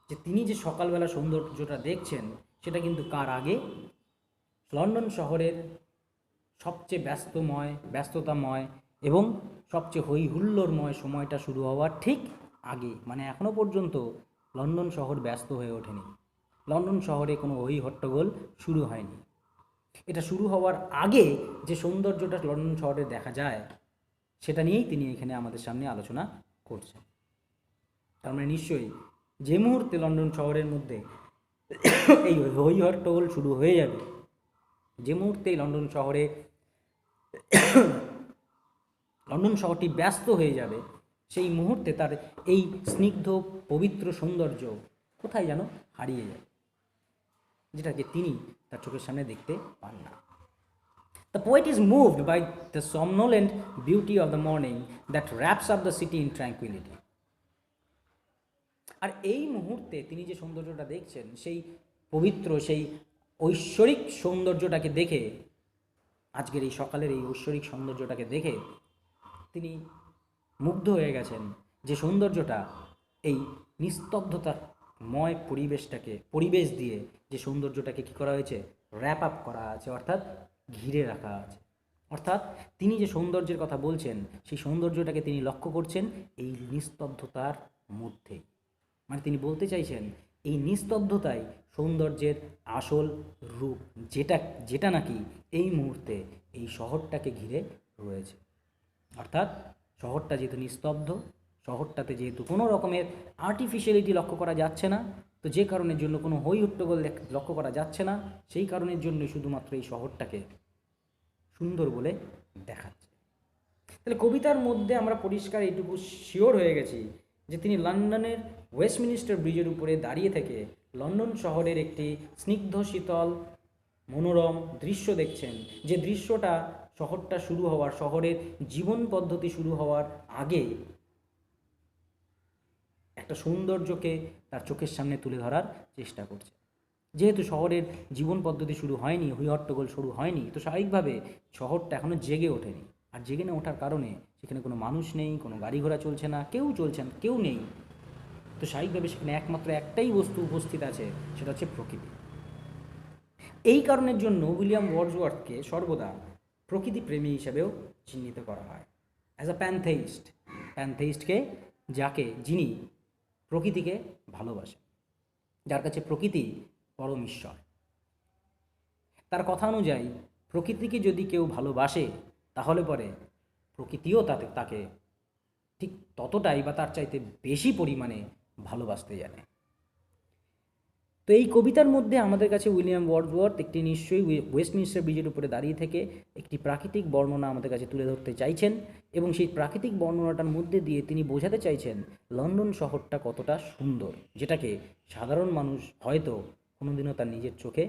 যে তিনি যে সকালবেলা সৌন্দর্যটা দেখছেন সেটা কিন্তু কার আগে? লন্ডন শহরের সবচেয়ে ব্যস্ততাময় এবং সবচেয়ে হই হুল্লোড়ময় সময়টা শুরু হওয়ার ঠিক আগে। মানে এখনও পর্যন্ত লন্ডন শহর ব্যস্ত হয়ে ওঠেনি, লন্ডন শহরে কোনো হই হট্টগোল শুরু হয়নি। এটা শুরু হওয়ার আগে যে সৌন্দর্যটা লন্ডন শহরে দেখা যায় সেটা নিয়েই তিনি এখানে আমাদের সামনে আলোচনা করছেন। তার মানে নিশ্চয়ই যে মুহূর্তে লন্ডন শহরের মধ্যে এই হই হট্টগোল শুরু হয়ে যাবে, যে মুহূর্তে লন্ডন শহরটি ব্যস্ত হয়ে যাবে, সেই মুহূর্তে তার এই স্নিগ্ধ পবিত্র সৌন্দর্য কোথায় যেন হারিয়ে যাবে, যেটাকে তিনি তার চোখের সামনে দেখতে পান না। The poet is moved by the somnolent beauty of the morning that wraps up the city in tranquility. আর এই মুহূর্তে তিনি যে সৌন্দর্যটা দেখছেন, সেই পবিত্র, সেই ঐশ্বরিক সৌন্দর্যটাকে দেখে, আজকের এই সকালের এই ঐশ্বরিক সৌন্দর্যটাকে দেখে তিনি মুগ্ধ হয়ে গেছেন, যে সৌন্দর্যটা এই নিস্তব্ধতাময় পরিবেশ দিয়ে যে সৌন্দর্যটাকে কী করা হয়েছে? র্যাপ আপ করা আছে, অর্থাৎ ঘিরে রাখা আছে। অর্থাৎ তিনি যে সৌন্দর্যের কথা বলছেন সেই সৌন্দর্যটাকে তিনি লক্ষ্য করছেন এই নিস্তব্ধতার মধ্যে। মানে তিনি বলতে চাইছেন এই নিস্তব্ধতাই সৌন্দর্যের আসল রূপ, যেটা নাকি এই মুহূর্তে এই শহরটাকে ঘিরে রয়েছে। অর্থাৎ শহরটা যেহেতু নিস্তব্ধ, শহরটাতে যেহেতু কোনো রকমের আর্টিফিশিয়ালিটি লক্ষ্য করা যাচ্ছে না, তো যে কারণের জন্য কোনো হই হট্টগোল লক্ষ্য করা যাচ্ছে না, সেই কারণের জন্য শুধুমাত্র এই শহরটাকে সুন্দর বলে দেখাচ্ছে। তাহলে কবিতার মধ্যে আমরা পরিষ্কার এইটুকু শিওর হয়ে গেছি যে তিনি লন্ডনের ওয়েস্টমিনিস্টার ব্রিজের উপরে দাঁড়িয়ে থেকে লন্ডন শহরের একটি স্নিগ্ধ শীতল মনোরম দৃশ্য দেখছেন, যে দৃশ্যটা শহরটা শুরু হওয়ার, শহরের জীবন পদ্ধতি শুরু হওয়ার আগে একটা সৌন্দর্যকে তার চোখের সামনে তুলে ধরার চেষ্টা করছে। যেহেতু শহরের জীবন পদ্ধতি শুরু হয়নি, হই হট্টগোল শুরু হয়নি, তো স্বাভাবিকভাবে শহরটা এখনও জেগে ওঠেনি। আর জেগে না ওঠার কারণে সেখানে কোনো মানুষ নেই, কোনো গাড়ি ঘোড়া চলছে না, কেউ নেই। তো স্বাভাবিকভাবে সেখানে একমাত্র একটাই বস্তু উপস্থিত আছে, সেটা হচ্ছে প্রকৃতি। এই কারণের জন্য উইলিয়াম ওয়ার্ডসওয়ার্থকে সর্বদা প্রকৃতি প্রেমী হিসেবেও চিহ্নিত করা হয়, অ্যাজ আ প্যানথেইস্টকে, যিনি প্রকৃতিকে ভালোবাসেন, যার কাছে প্রকৃতি পরম ঈশ্বর। তার কথা অনুযায়ী প্রকৃতিকে যদি কেউ ভালোবাসে তাহলে পরে প্রকৃতিও তাকে ঠিক ততটাই বা তার চাইতে বেশি পরিমাণে ভালোবাসতে জানে। তো এই কবিতার মধ্যে আমাদের কাছে উইলিয়াম ওয়ার্ডসওয়ার্থ একটি নিশ্চয়ই ওয়েস্টমিনিস্টার ব্রিজের উপরে দাঁড়িয়ে থেকে একটি প্রাকৃতিক বর্ণনা আমাদের কাছে তুলে ধরতে চাইছেন, এবং সেই প্রাকৃতিক বর্ণনাটার মধ্যে দিয়ে তিনি বোঝাতে চাইছেন লন্ডন শহরটা কতটা সুন্দর, যেটাকে সাধারণ মানুষ হয়তো কোনোদিনও তার নিজের চোখে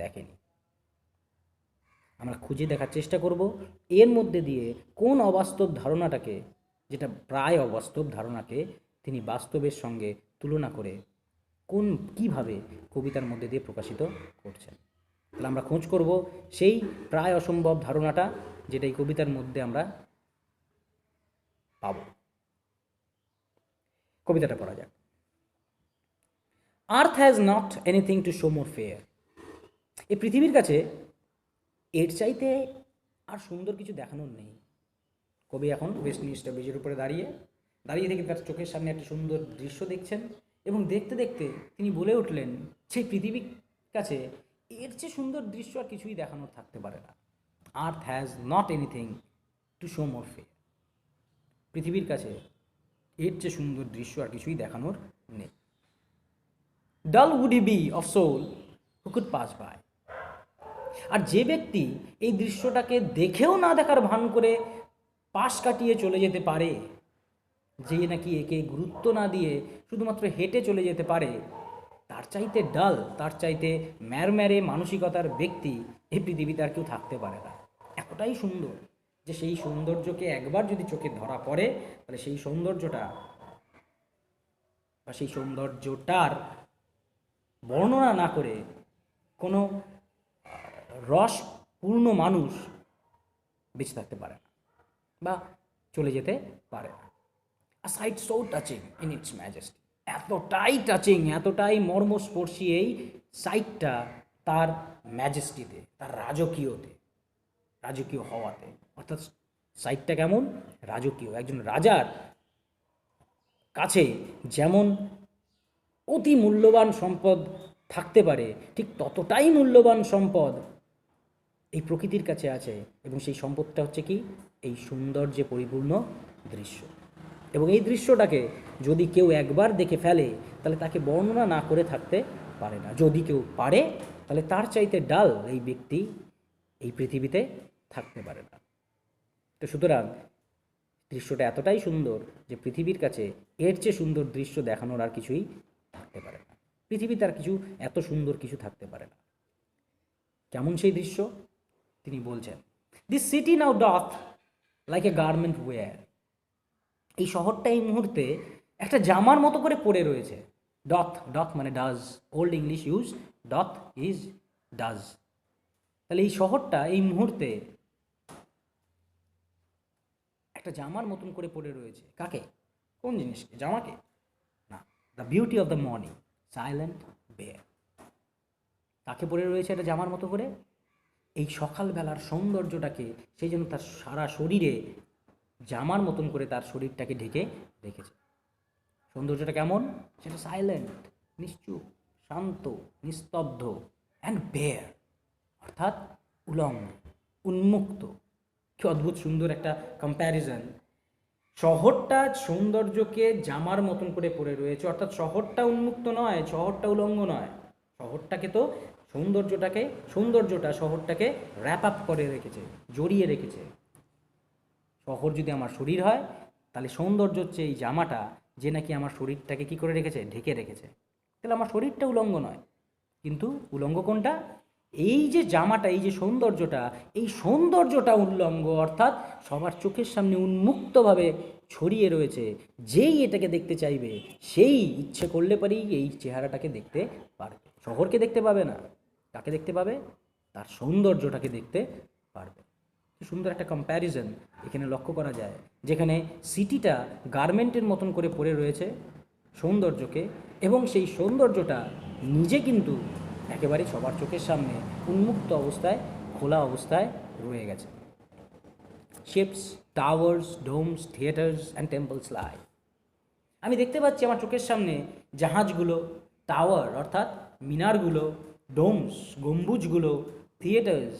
দেখেনি। আমরা খুঁজে দেখার চেষ্টা করব এর মধ্যে দিয়ে কোন অবাস্তব ধারণাটাকে, যেটা প্রায় অবাস্তব ধারণাকে তিনি বাস্তবের সঙ্গে তুলনা করে কীভাবে কবিতার মধ্যে দিয়ে প্রকাশিত করছেন। তাহলে আমরা খোঁজ করব সেই প্রায় অসম্ভব ধারণাটা, যেটা এই কবিতার মধ্যে আমরা পাব। কবিতাটা পড়া যাক। আর্থ has not anything to show more fair. এই পৃথিবীর কাছে এর চাইতে আর সুন্দর কিছু দেখানোর নেই। কবি এখন ওয়েস্টমিনিস্টার ব্রিজের উপরে দাঁড়িয়ে থেকে তার চোখের সামনে একটা সুন্দর দৃশ্য দেখছেন, এবং দেখতে দেখতে তিনি বলে উঠলেন, সেই পৃথিবীর কাছে এর চেয়ে সুন্দর দৃশ্য আর কিছুই দেখানোর থাকতে পারে না। আর্থ has not anything to show more fair. পৃথিবীর কাছে এর চেয়ে সুন্দর দৃশ্য আর কিছুই দেখানোর নেই। Dull would he be of soul who could pass by. আর যে ব্যক্তি এই দৃশ্যটাকে দেখেও না দেখার ভান করে পাশ কাটিয়ে চলে যেতে পারে, যে নাকি একে গুরুত্ব না দিয়ে শুধুমাত্র হেঁটে চলে যেতে পারে, তার চাইতে ডাল, তার চাইতে ম্যারম্যারে মানসিকতার ব্যক্তি এই পৃথিবীতে আর কেউ থাকতে পারে না। এতটাই সুন্দর যে সেই সৌন্দর্যকে একবার যদি চোখে ধরা পড়ে, তাহলে সেই সৌন্দর্যটা বা সেই সৌন্দর্যটার বর্ণনা না করে কোনো রসপূর্ণ মানুষ বেঁচে থাকতে পারে না বা চলে যেতে পারে না। A sight so touching in its majesty. এতটাই টাচিং, এতটাই মর্মস্পর্শী এই সাইটটা তার ম্যাজেস্টিতে, তার রাজকীয় হওয়াতে। অর্থাৎ সাইটটা কেমন? রাজকীয়। একজন রাজার কাছে যেমন অতি মূল্যবান সম্পদ থাকতে পারে, ঠিক ততটাই মূল্যবান সম্পদ এই প্রকৃতির কাছে আছে, এবং সেই সম্পদটা হচ্ছে কি? এই সৌন্দর্যে পরিপূর্ণ দৃশ্য। এবং এই দৃশ্যটাকে যদি কেউ একবার দেখে ফেলে, তাহলে তাকে বর্ণনা না করে থাকতে পারে না। যদি কেউ পারে, তাহলে তার চাইতে ডাল এই ব্যক্তি এই পৃথিবীতে থাকতে পারে না। তো সুতরাং দৃশ্যটা এতটাই সুন্দর যে পৃথিবীর কাছে এর চেয়ে সুন্দর দৃশ্য দেখানোর আর কিছুই থাকতে পারে না। পৃথিবীতে আর কিছু এত সুন্দর কিছু থাকতে পারে না। কেমন সেই দৃশ্য? তিনি বলছেন, this city now doth like a garment wear. এই শহরটা এই মুহূর্তে একটা জামার মতো করে পড়ে রয়েছে। ডথ মানে does, old English use, ডথ is does. তাহলে এই শহরটা এই মুহূর্তে একটা জামার মতন করে পড়ে রয়েছে। কাকে? কোন জিনিসকে? জামাকে না, the beauty of the morning silent bare. তাকে পড়ে রয়েছে একটা জামার মতো করে। এই সকালবেলার সৌন্দর্যটাকে সেই জন্য তার সারা শরীরে জামার মতন করে তার শরীরটাকে ঢেকে রেখেছে। সৌন্দর্যটা কেমন? সেটা সাইলেন্ট, নিশ্চুপ, শান্ত, নিস্তব্ধ, অ্যান্ড বেয়ার, অর্থাৎ উলঙ্গ, উন্মুক্ত। কি অদ্ভুত সুন্দর একটা কম্প্যারিজন। শহরটা সৌন্দর্যকে জামার মতন করে পড়ে রয়েছে, অর্থাৎ শহরটা উন্মুক্ত নয়, শহরটা উলঙ্গ নয়। শহরটাকে তো সৌন্দর্যটা শহরটাকে র্যাপ আপ করে রেখেছে, জড়িয়ে রেখেছে। শহর যদি আমার শরীর হয়, তাহলে সৌন্দর্য হচ্ছে এই জামাটা, যে নাকি আমার শরীরটাকে কি করে রেখেছে? ঢেকে রেখেছে। তাহলে আমার শরীরটা উলঙ্গ নয়, কিন্তু উলঙ্গ কোনটা? এই যে জামাটা, এই যে সৌন্দর্যটা, এই সৌন্দর্যটা উল্লঙ্গ, অর্থাৎ সবার চোখের সামনে উন্মুক্তভাবে ছড়িয়ে রয়েছে। যেই এটাকে দেখতে চাইবে, সেই ইচ্ছে করলে পারেই এই চেহারাটাকে দেখতে পারবে। শহরকে দেখতে পাবে না, কাকে দেখতে পাবে? তার সৌন্দর্যটাকে দেখতে পারবে। সুন্দর একটা কম্প্যারিজন এখানে লক্ষ্য করা যায়, যেখানে সিটিটা গার্মেন্টের মতন করে পড়ে রয়েছে সৌন্দর্যকে, এবং সেই সৌন্দর্যটা নিজে কিন্তু একেবারে সবার চোখের সামনে উন্মুক্ত অবস্থায়, খোলা অবস্থায় রয়ে গেছে। Ships, towers, domes, theatres and temples lie. আমি দেখতে পাচ্ছি আমার চোখের সামনে জাহাজগুলো, টাওয়ার অর্থাৎ মিনারগুলো, ডোমস গম্বুজগুলো, থিয়েটার্স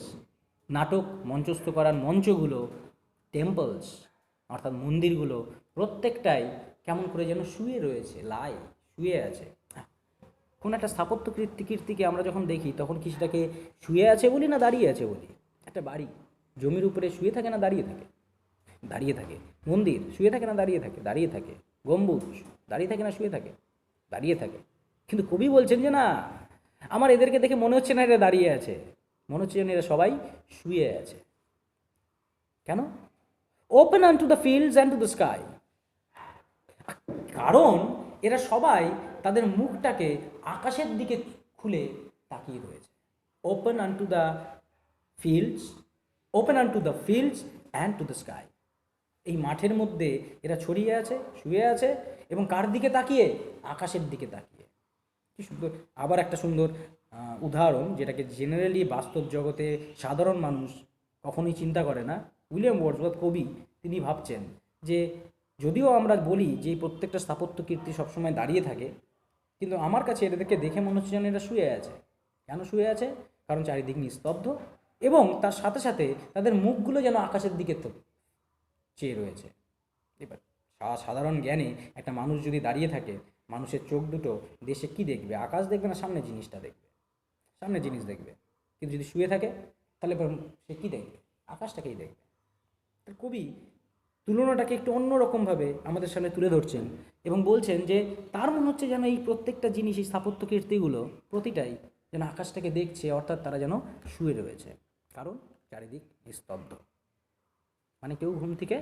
নাটক মঞ্চস্থ করার মঞ্চগুলো, টেম্পলস অর্থাৎ মন্দিরগুলো, প্রত্যেকটাই কেমন করে যেন শুয়ে রয়েছে, শুয়ে আছে। কোনো একটা স্থাপত্য কীর্তিকে আমরা যখন দেখি, তখন কি সেটাকে শুয়ে আছে বলি না দাঁড়িয়ে আছে বলি? একটা বাড়ি জমির উপরে শুয়ে থাকে না দাঁড়িয়ে থাকে? দাঁড়িয়ে থাকে। মন্দির শুয়ে থাকে না দাঁড়িয়ে থাকে? দাঁড়িয়ে থাকে। গম্বুজ দাঁড়িয়ে থাকে না শুয়ে থাকে? দাঁড়িয়ে থাকে। কিন্তু কবি বলছেন যে না, আমার এদেরকে দেখে মনে হচ্ছে না এরা দাঁড়িয়ে আছে, মনে হচ্ছে যেন এরা সবাই শুয়ে আছে। কেন? Open unto the fields and to the sky. কারণ এরা সবাই তাদের মুখটাকে আকাশের দিকে খুলে তাকিয়ে রয়েছে। Open unto the fields, open unto the fields and to the sky. এই মাঠের মধ্যে এরা ছড়িয়ে আছে, শুয়ে আছে, এবং কার দিকে তাকিয়ে? আকাশের দিকে তাকিয়ে। কি সুন্দর! আবার একটা সুন্দর উদাহরণ, যেটাকে জেনারেলি বাস্তব জগতে সাধারণ মানুষ কখনোই চিন্তা করে না। উইলিয়াম ওয়ার্ডসওয়ার্থ কবি, তিনি ভাবছেন যে যদিও আমরা বলি যে এই প্রত্যেকটা স্থাপত্য কীর্তি সবসময় দাঁড়িয়ে থাকে, কিন্তু আমার কাছে এদেরকে দেখে মনে হচ্ছে যেন এরা শুয়ে আছে। কেন শুয়ে আছে? কারণ চারিদিক নিস্তব্ধ, এবং তার সাথে সাথে তাদের মুখগুলো যেন আকাশের দিকে চেয়ে রয়েছে। এবার সাধারণ জ্ঞানে একটা মানুষ যদি দাঁড়িয়ে থাকে, মানুষের চোখ দুটো দেশে কি দেখবে? আকাশ দেখবে না সামনে জিনিসটা দেখবে? সামনে জিনিস দেখবে। কিন্তু যদি শুয়ে থাকে তাহলে সে কী দেখবে? আকাশটাকেই দেখবে। কবি তুলনাটাকে একটু অন্যরকমভাবে আমাদের সামনে তুলে ধরছেন এবং বলছেন যে তার মনে হচ্ছে যেন এই প্রত্যেকটা জিনিস, এই স্থাপত্য কীর্তিগুলো প্রতিটাই যেন আকাশটাকে দেখছে, অর্থাৎ তারা যেন শুয়ে রয়েছে। কারণ চারিদিক নিস্তব্ধ, মানে কেউ ঘুম থেকে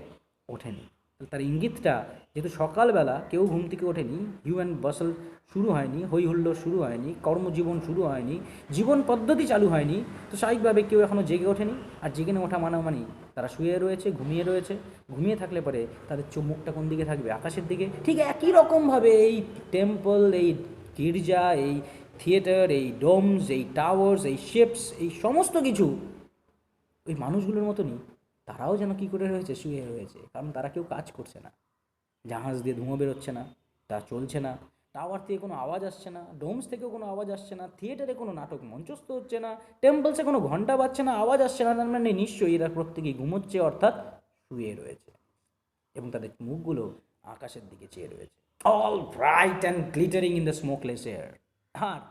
ওঠেনি। তার ইঙ্গিতটা, যেহেতু সকালবেলা কেউ ঘুম থেকে ওঠেনি, হিউম্যান বাসল শুরু হয়নি, হই হুল্লোড় শুরু হয়নি, কর্মজীবন শুরু হয়নি, জীবন পদ্ধতি চালু হয়নি, তো স্বাভাবিকভাবে কেউ এখনও জেগে ওঠেনি। আর জেগে না ওঠা মানে তারা শুয়ে রয়েছে, ঘুমিয়ে রয়েছে। ঘুমিয়ে থাকলে পরে তাদের মুখটা কোন দিকে থাকবে? আকাশের দিকে। ঠিক একই রকমভাবে এই টেম্পল, এই গির্জা, এই থিয়েটার, এই ডোমস, এই টাওয়ার্স, এই শিপস, এই সমস্ত কিছু ওই মানুষগুলোর মতনই তারাও যেন কী করে রয়েছে? শুয়ে রয়েছে। কারণ তারা কেউ কাজ করছে না, জাহাজ দিয়ে ধুঁয়ো বেরোচ্ছে না, তা চলছে না, টাওয়ার থেকে কোনো আওয়াজ আসছে না, ডোমস থেকেও কোনো আওয়াজ আসছে না, থিয়েটারে কোনো নাটক মঞ্চস্থ হচ্ছে না, টেম্পলসে কোনো ঘন্টা বাজছে না, আওয়াজ আসছে না। তার মানে নিশ্চয়ই এরা প্রত্যেকেই ঘুমোচ্ছে, অর্থাৎ শুয়ে রয়েছে, এবং তাদের মুখগুলো আকাশের দিকে চেয়ে রয়েছে। All bright and glittering in the smokeless air. আর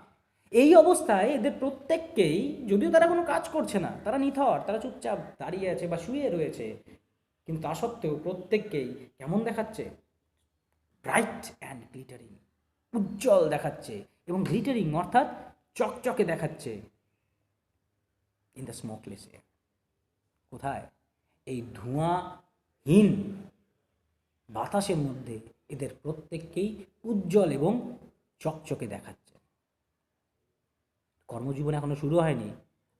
এই অবস্থায় এদের প্রত্যেককেই, যদিও তারা কোনো কাজ করছে না, তারা নিথর, তারা চুপচাপ দাঁড়িয়ে আছে বা শুয়ে রয়েছে, কিন্তু তা সত্ত্বেও প্রত্যেককেই কেমন দেখাচ্ছে? ব্রাইট অ্যান্ড গ্লিটারিং, উজ্জ্বল দেখাচ্ছে, এবং গ্লিটারিং অর্থাৎ চকচকে দেখাচ্ছে ইন দ্য স্মোকলেস এয়ার। কোথায়? এই ধোঁয়াহীন বাতাসের মধ্যে এদের প্রত্যেককেই উজ্জ্বল এবং চকচকে দেখাচ্ছে। কর্মজীবন এখনও শুরু হয়নি,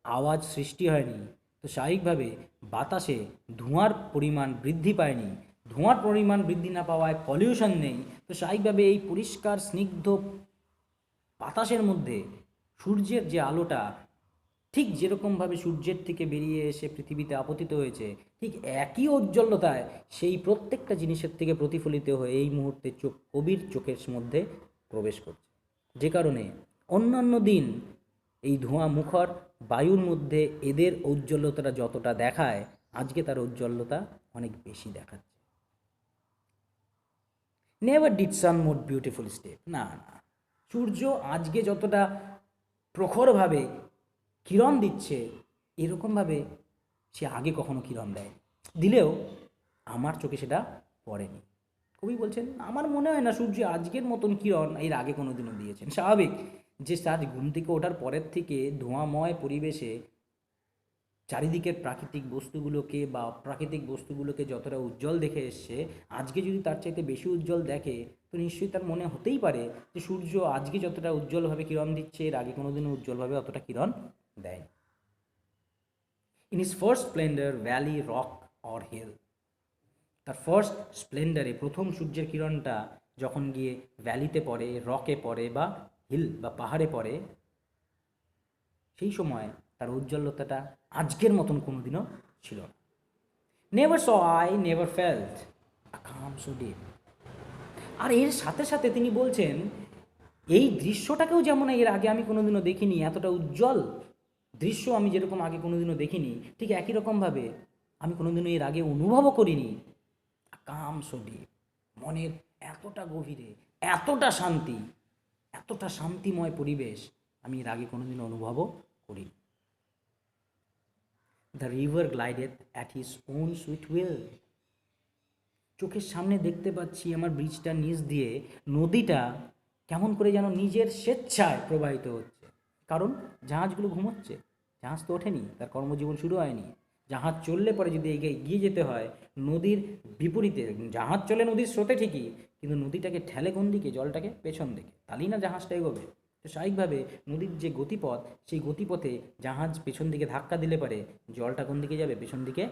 আওয়াজ সৃষ্টি হয়নি, তো স্বাভাবিকভাবে বাতাসে ধোঁয়ার পরিমাণ বৃদ্ধি পায়নি। ধোঁয়ার পরিমাণ বৃদ্ধি না পাওয়ায় পলিউশন নেই, তো স্বাভাবিকভাবে এই পরিষ্কার স্নিগ্ধ বাতাসের মধ্যে সূর্যের যে আলোটা ঠিক যেরকমভাবে সূর্যের থেকে বেরিয়ে এসে পৃথিবীতে আপতিত হয়েছে, ঠিক একই ঔজ্জ্বল্যতায় সেই প্রত্যেকটা জিনিসের থেকে প্রতিফলিত হয়ে এই মুহূর্তে কবির চোখের মধ্যে প্রবেশ করছে। যে কারণে অন্যান্য দিন এই ধোঁয়া মুখর বায়ুর মধ্যে এদের ঔজ্জ্বল্যতাটা যতটা দেখায়, আজকে তার ঔজ্জ্বল্যতা অনেক বেশি দেখাচ্ছে। Never did sun more beautiful steep. না না, সূর্য আজকে যতটা প্রখরভাবে কিরণ দিচ্ছে, এরকমভাবে সে আগে কখনো কিরণ দেয় দিলেও আমার চোখে সেটা পড়েনি। কবি বলছেন, আমার মনে হয় না সূর্য আজকের মতন কিরণ এর আগে কোনো দিনও দিয়েছেন। স্বাভাবিক যে তার ঘুম থেকে ওঠার পরের থেকে ধোঁয়াময় পরিবেশে চারিদিকের প্রাকৃতিক বস্তুগুলোকে যতটা উজ্জ্বল দেখে এসছে, আজকে যদি তার চাইতে বেশি উজ্জ্বল দেখে, তো নিশ্চয়ই তার মনে হতেই পারে যে সূর্য আজকে যতটা উজ্জ্বলভাবে কিরণ দিচ্ছে, এর আগে কোনোদিনও উজ্জ্বলভাবে অতটা কিরণ দেয়। In his first splendour, valley, rock or hill. তার ফার্স্ট স্প্লেন্ডারে, প্রথম সূর্যের কিরণটা যখন গিয়ে ভ্যালিতে পড়ে, রকে পড়ে, বা হিল বা পাহাড়ে পড়ে, সেই সময় তার উজ্জ্বলতাটা আজকের মতন কোনোদিনও ছিল না। Never saw I, never felt a calm so deep. আর এর সাথে সাথে তিনি বলছেন, এই দৃশ্যটাকেও যেমন এর আগে আমি কোনোদিনও দেখিনি, এতটা উজ্জ্বল দৃশ্য আমি যেরকম আগে কোনোদিনও দেখিনি, ঠিক একই রকমভাবে আমি কোনোদিনও এর আগে অনুভবও করিনি। কাম সো ডিপ, মনের এতটা গভীরে এতটা শান্তি, এতটা শান্তিময় পরিবেশ আমি এর আগে কোনোদিনও অনুভবও করিনি। The river glided at his own sweet will. চোখের সামনে দেখতে পাচ্ছি আমার ব্রিজটার নিচ দিয়ে নদীটা কেমন করে যেন নিজের স্বেচ্ছায় প্রবাহিত হচ্ছে। কারণ জাহাজগুলো ঘুমোচ্ছে, জাহাজ তো ওঠেনি, তার কর্মজীবন শুরু হয়নি। জাহাজ চললে পরে যদি এগিয়ে যেতে হয় নদীর বিপরীতে, জাহাজ চলে নদীর স্রোতে ঠিকই, কিন্তু নদীটাকে ঠেলে কোন দিকে, জলটাকে পেছন দিকে, তাহলেই না জাহাজটা এগোবে। তো স্বাভাবিকভাবে নদীর যে গতিপথ, সেই গতিপথে জাহাজ পেছন দিকে ধাক্কা দিলে পারে জলটা কোন দিকে যাবে, পেছন দিকে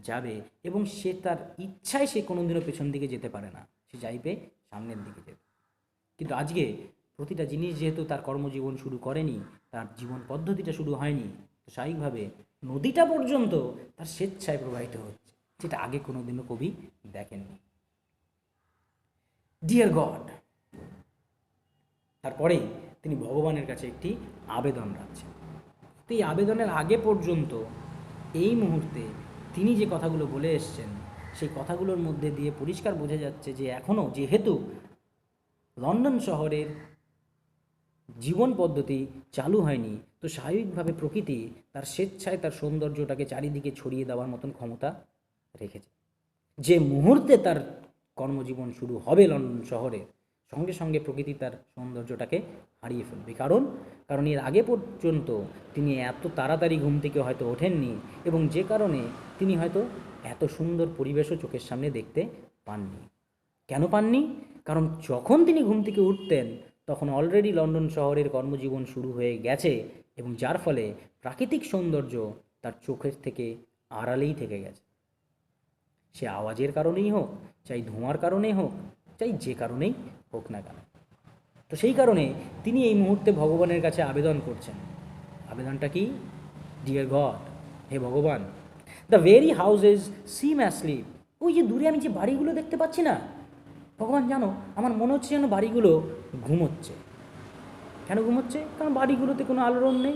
যাবে। এবং সে তার ইচ্ছায় সে কোনোদিনও পেছন দিকে যেতে পারে না, সে চাইবে সামনের দিকে যেতে। কিন্তু আজকে প্রতিটা জিনিস যেহেতু তার কর্মজীবন শুরু করেনি, তার জীবন পদ্ধতিটা শুরু হয়নি, তো স্বাভাবিকভাবে নদীটা পর্যন্ত তার স্বেচ্ছায় প্রবাহিত হচ্ছে, যেটা আগে কোনোদিনও কবি দেখেননি। ডিয়ার গড, তারপরেই তিনি ভগবানের কাছে একটি আবেদন রাখছেন। তো এই আবেদনের আগে পর্যন্ত এই মুহূর্তে তিনি যে কথাগুলো বলে এসছেন, সেই কথাগুলোর মধ্যে দিয়ে পরিষ্কার বোঝা যাচ্ছে যে এখনও যেহেতু লন্ডন শহরের জীবন পদ্ধতি চালু হয়নি, তো স্বাভাবিকভাবে প্রকৃতি তার স্বেচ্ছায় তার সৌন্দর্যটাকে চারিদিকে ছড়িয়ে দেওয়ার মতন ক্ষমতা রেখেছে। যে মুহূর্তে তার কর্মজীবন শুরু হবে লন্ডন শহরে, সঙ্গে সঙ্গে প্রকৃতি তার সৌন্দর্যটাকে হারিয়ে ফেলবে। কারণ এর আগে পর্যন্ত তিনি এত তাড়াতাড়ি ঘুম থেকে হয়তো ওঠেননি, এবং যে কারণে তিনি হয়তো এত সুন্দর পরিবেশও চোখের সামনে দেখতে পাননি। কেন পাননি? কারণ যখন তিনি ঘুম থেকে উঠতেন তখন অলরেডি লন্ডন শহরের কর্মজীবন শুরু হয়ে গেছে, এবং যার ফলে প্রাকৃতিক সৌন্দর্য তার চোখের থেকে আড়ালেই থেকে গেছে। সে আওয়াজের কারণেই হোক, চাই ধোঁয়ার কারণেই হোক, চাই যে কারণেই হোক না কেন। তো সেই কারণে তিনি এই মুহূর্তে ভগবানের কাছে আবেদন করছেন। আবেদনটা কি? ডিয়ার গড, হে ভগবান, the very houses SIM asleep. ওই যে দূরে আমি যে বাড়িগুলো দেখতে পাচ্ছি না, ভগবান জানো আমার মনে হচ্ছে যেন বাড়িগুলো ঘুমোচ্ছে। কেন ঘুমোচ্ছে? কারণ বাড়িগুলোতে কোনো আলোড়ন নেই,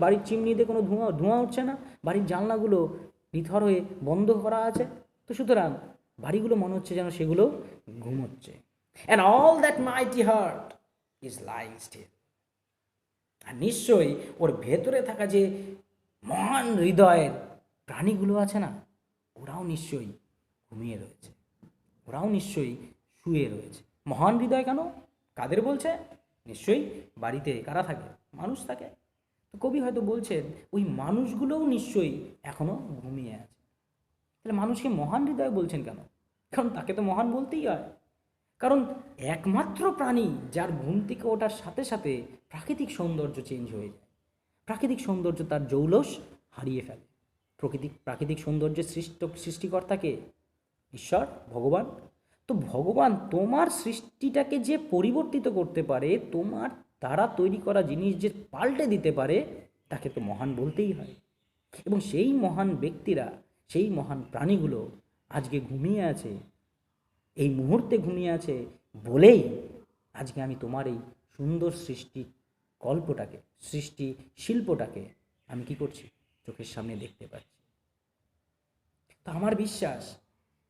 বাড়ির চিমনিতে কোনো ধোঁয়া উঠছে না, বাড়ির জানলাগুলো নিথর হয়ে বন্ধ করা আছে। তো সুতরাং বাড়িগুলো মনে হচ্ছে যেন সেগুলো ঘুমোচ্ছে। And all that mighty heart is lying still. আর নিশ্চয়ই ওর ভেতরে থাকা যে মহান হৃদয়ের প্রাণীগুলো আছে না, ওরাও নিশ্চয়ই ঘুমিয়ে রয়েছে, ওরাও নিশ্চয়ই শুয়ে রয়েছে। মহান হৃদয় কেন, কাদের বলছে? নিশ্চয়ই বাড়িতে কারা থাকে? মানুষ থাকে। তো কবি হয়তো বলছেন ওই মানুষগুলোও নিশ্চয়ই এখনও ঘুমিয়ে আছে। তাহলে মানুষকে মহান হৃদয় বলছেন কেন? কারণ তাকে তো মহান বলতেই হয়। কারণ একমাত্র প্রাণী যার ঘুম থেকে ওঠার সাথে সাথে প্রাকৃতিক সৌন্দর্য চেঞ্জ হয়ে যায়, প্রাকৃতিক সৌন্দর্য তার জৌলস হারিয়ে ফেলে। প্রাকৃতিক সৌন্দর্যের সৃষ্টিকর্তাকে ঈশ্বর, ভগবান। তো ভগবান তোমার সৃষ্টিটাকে যে পরিবর্তিত করতে পারে, তোমার দ্বারা তৈরি করা জিনিস যে পাল্টে দিতে পারে, তাকে তো মহান বলতেই হয়। এবং সেই মহান ব্যক্তিরা, সেই মহান প্রাণীগুলো আজকে ঘুমিয়ে আছে, এই মুহূর্তে ঘুমিয়ে আছে বলেই আজকে আমি তোমার এই সুন্দর সৃষ্টি শিল্পটাকে আমি কি করছি, চোখের সামনে দেখতে পাচ্ছি। তো আমার বিশ্বাস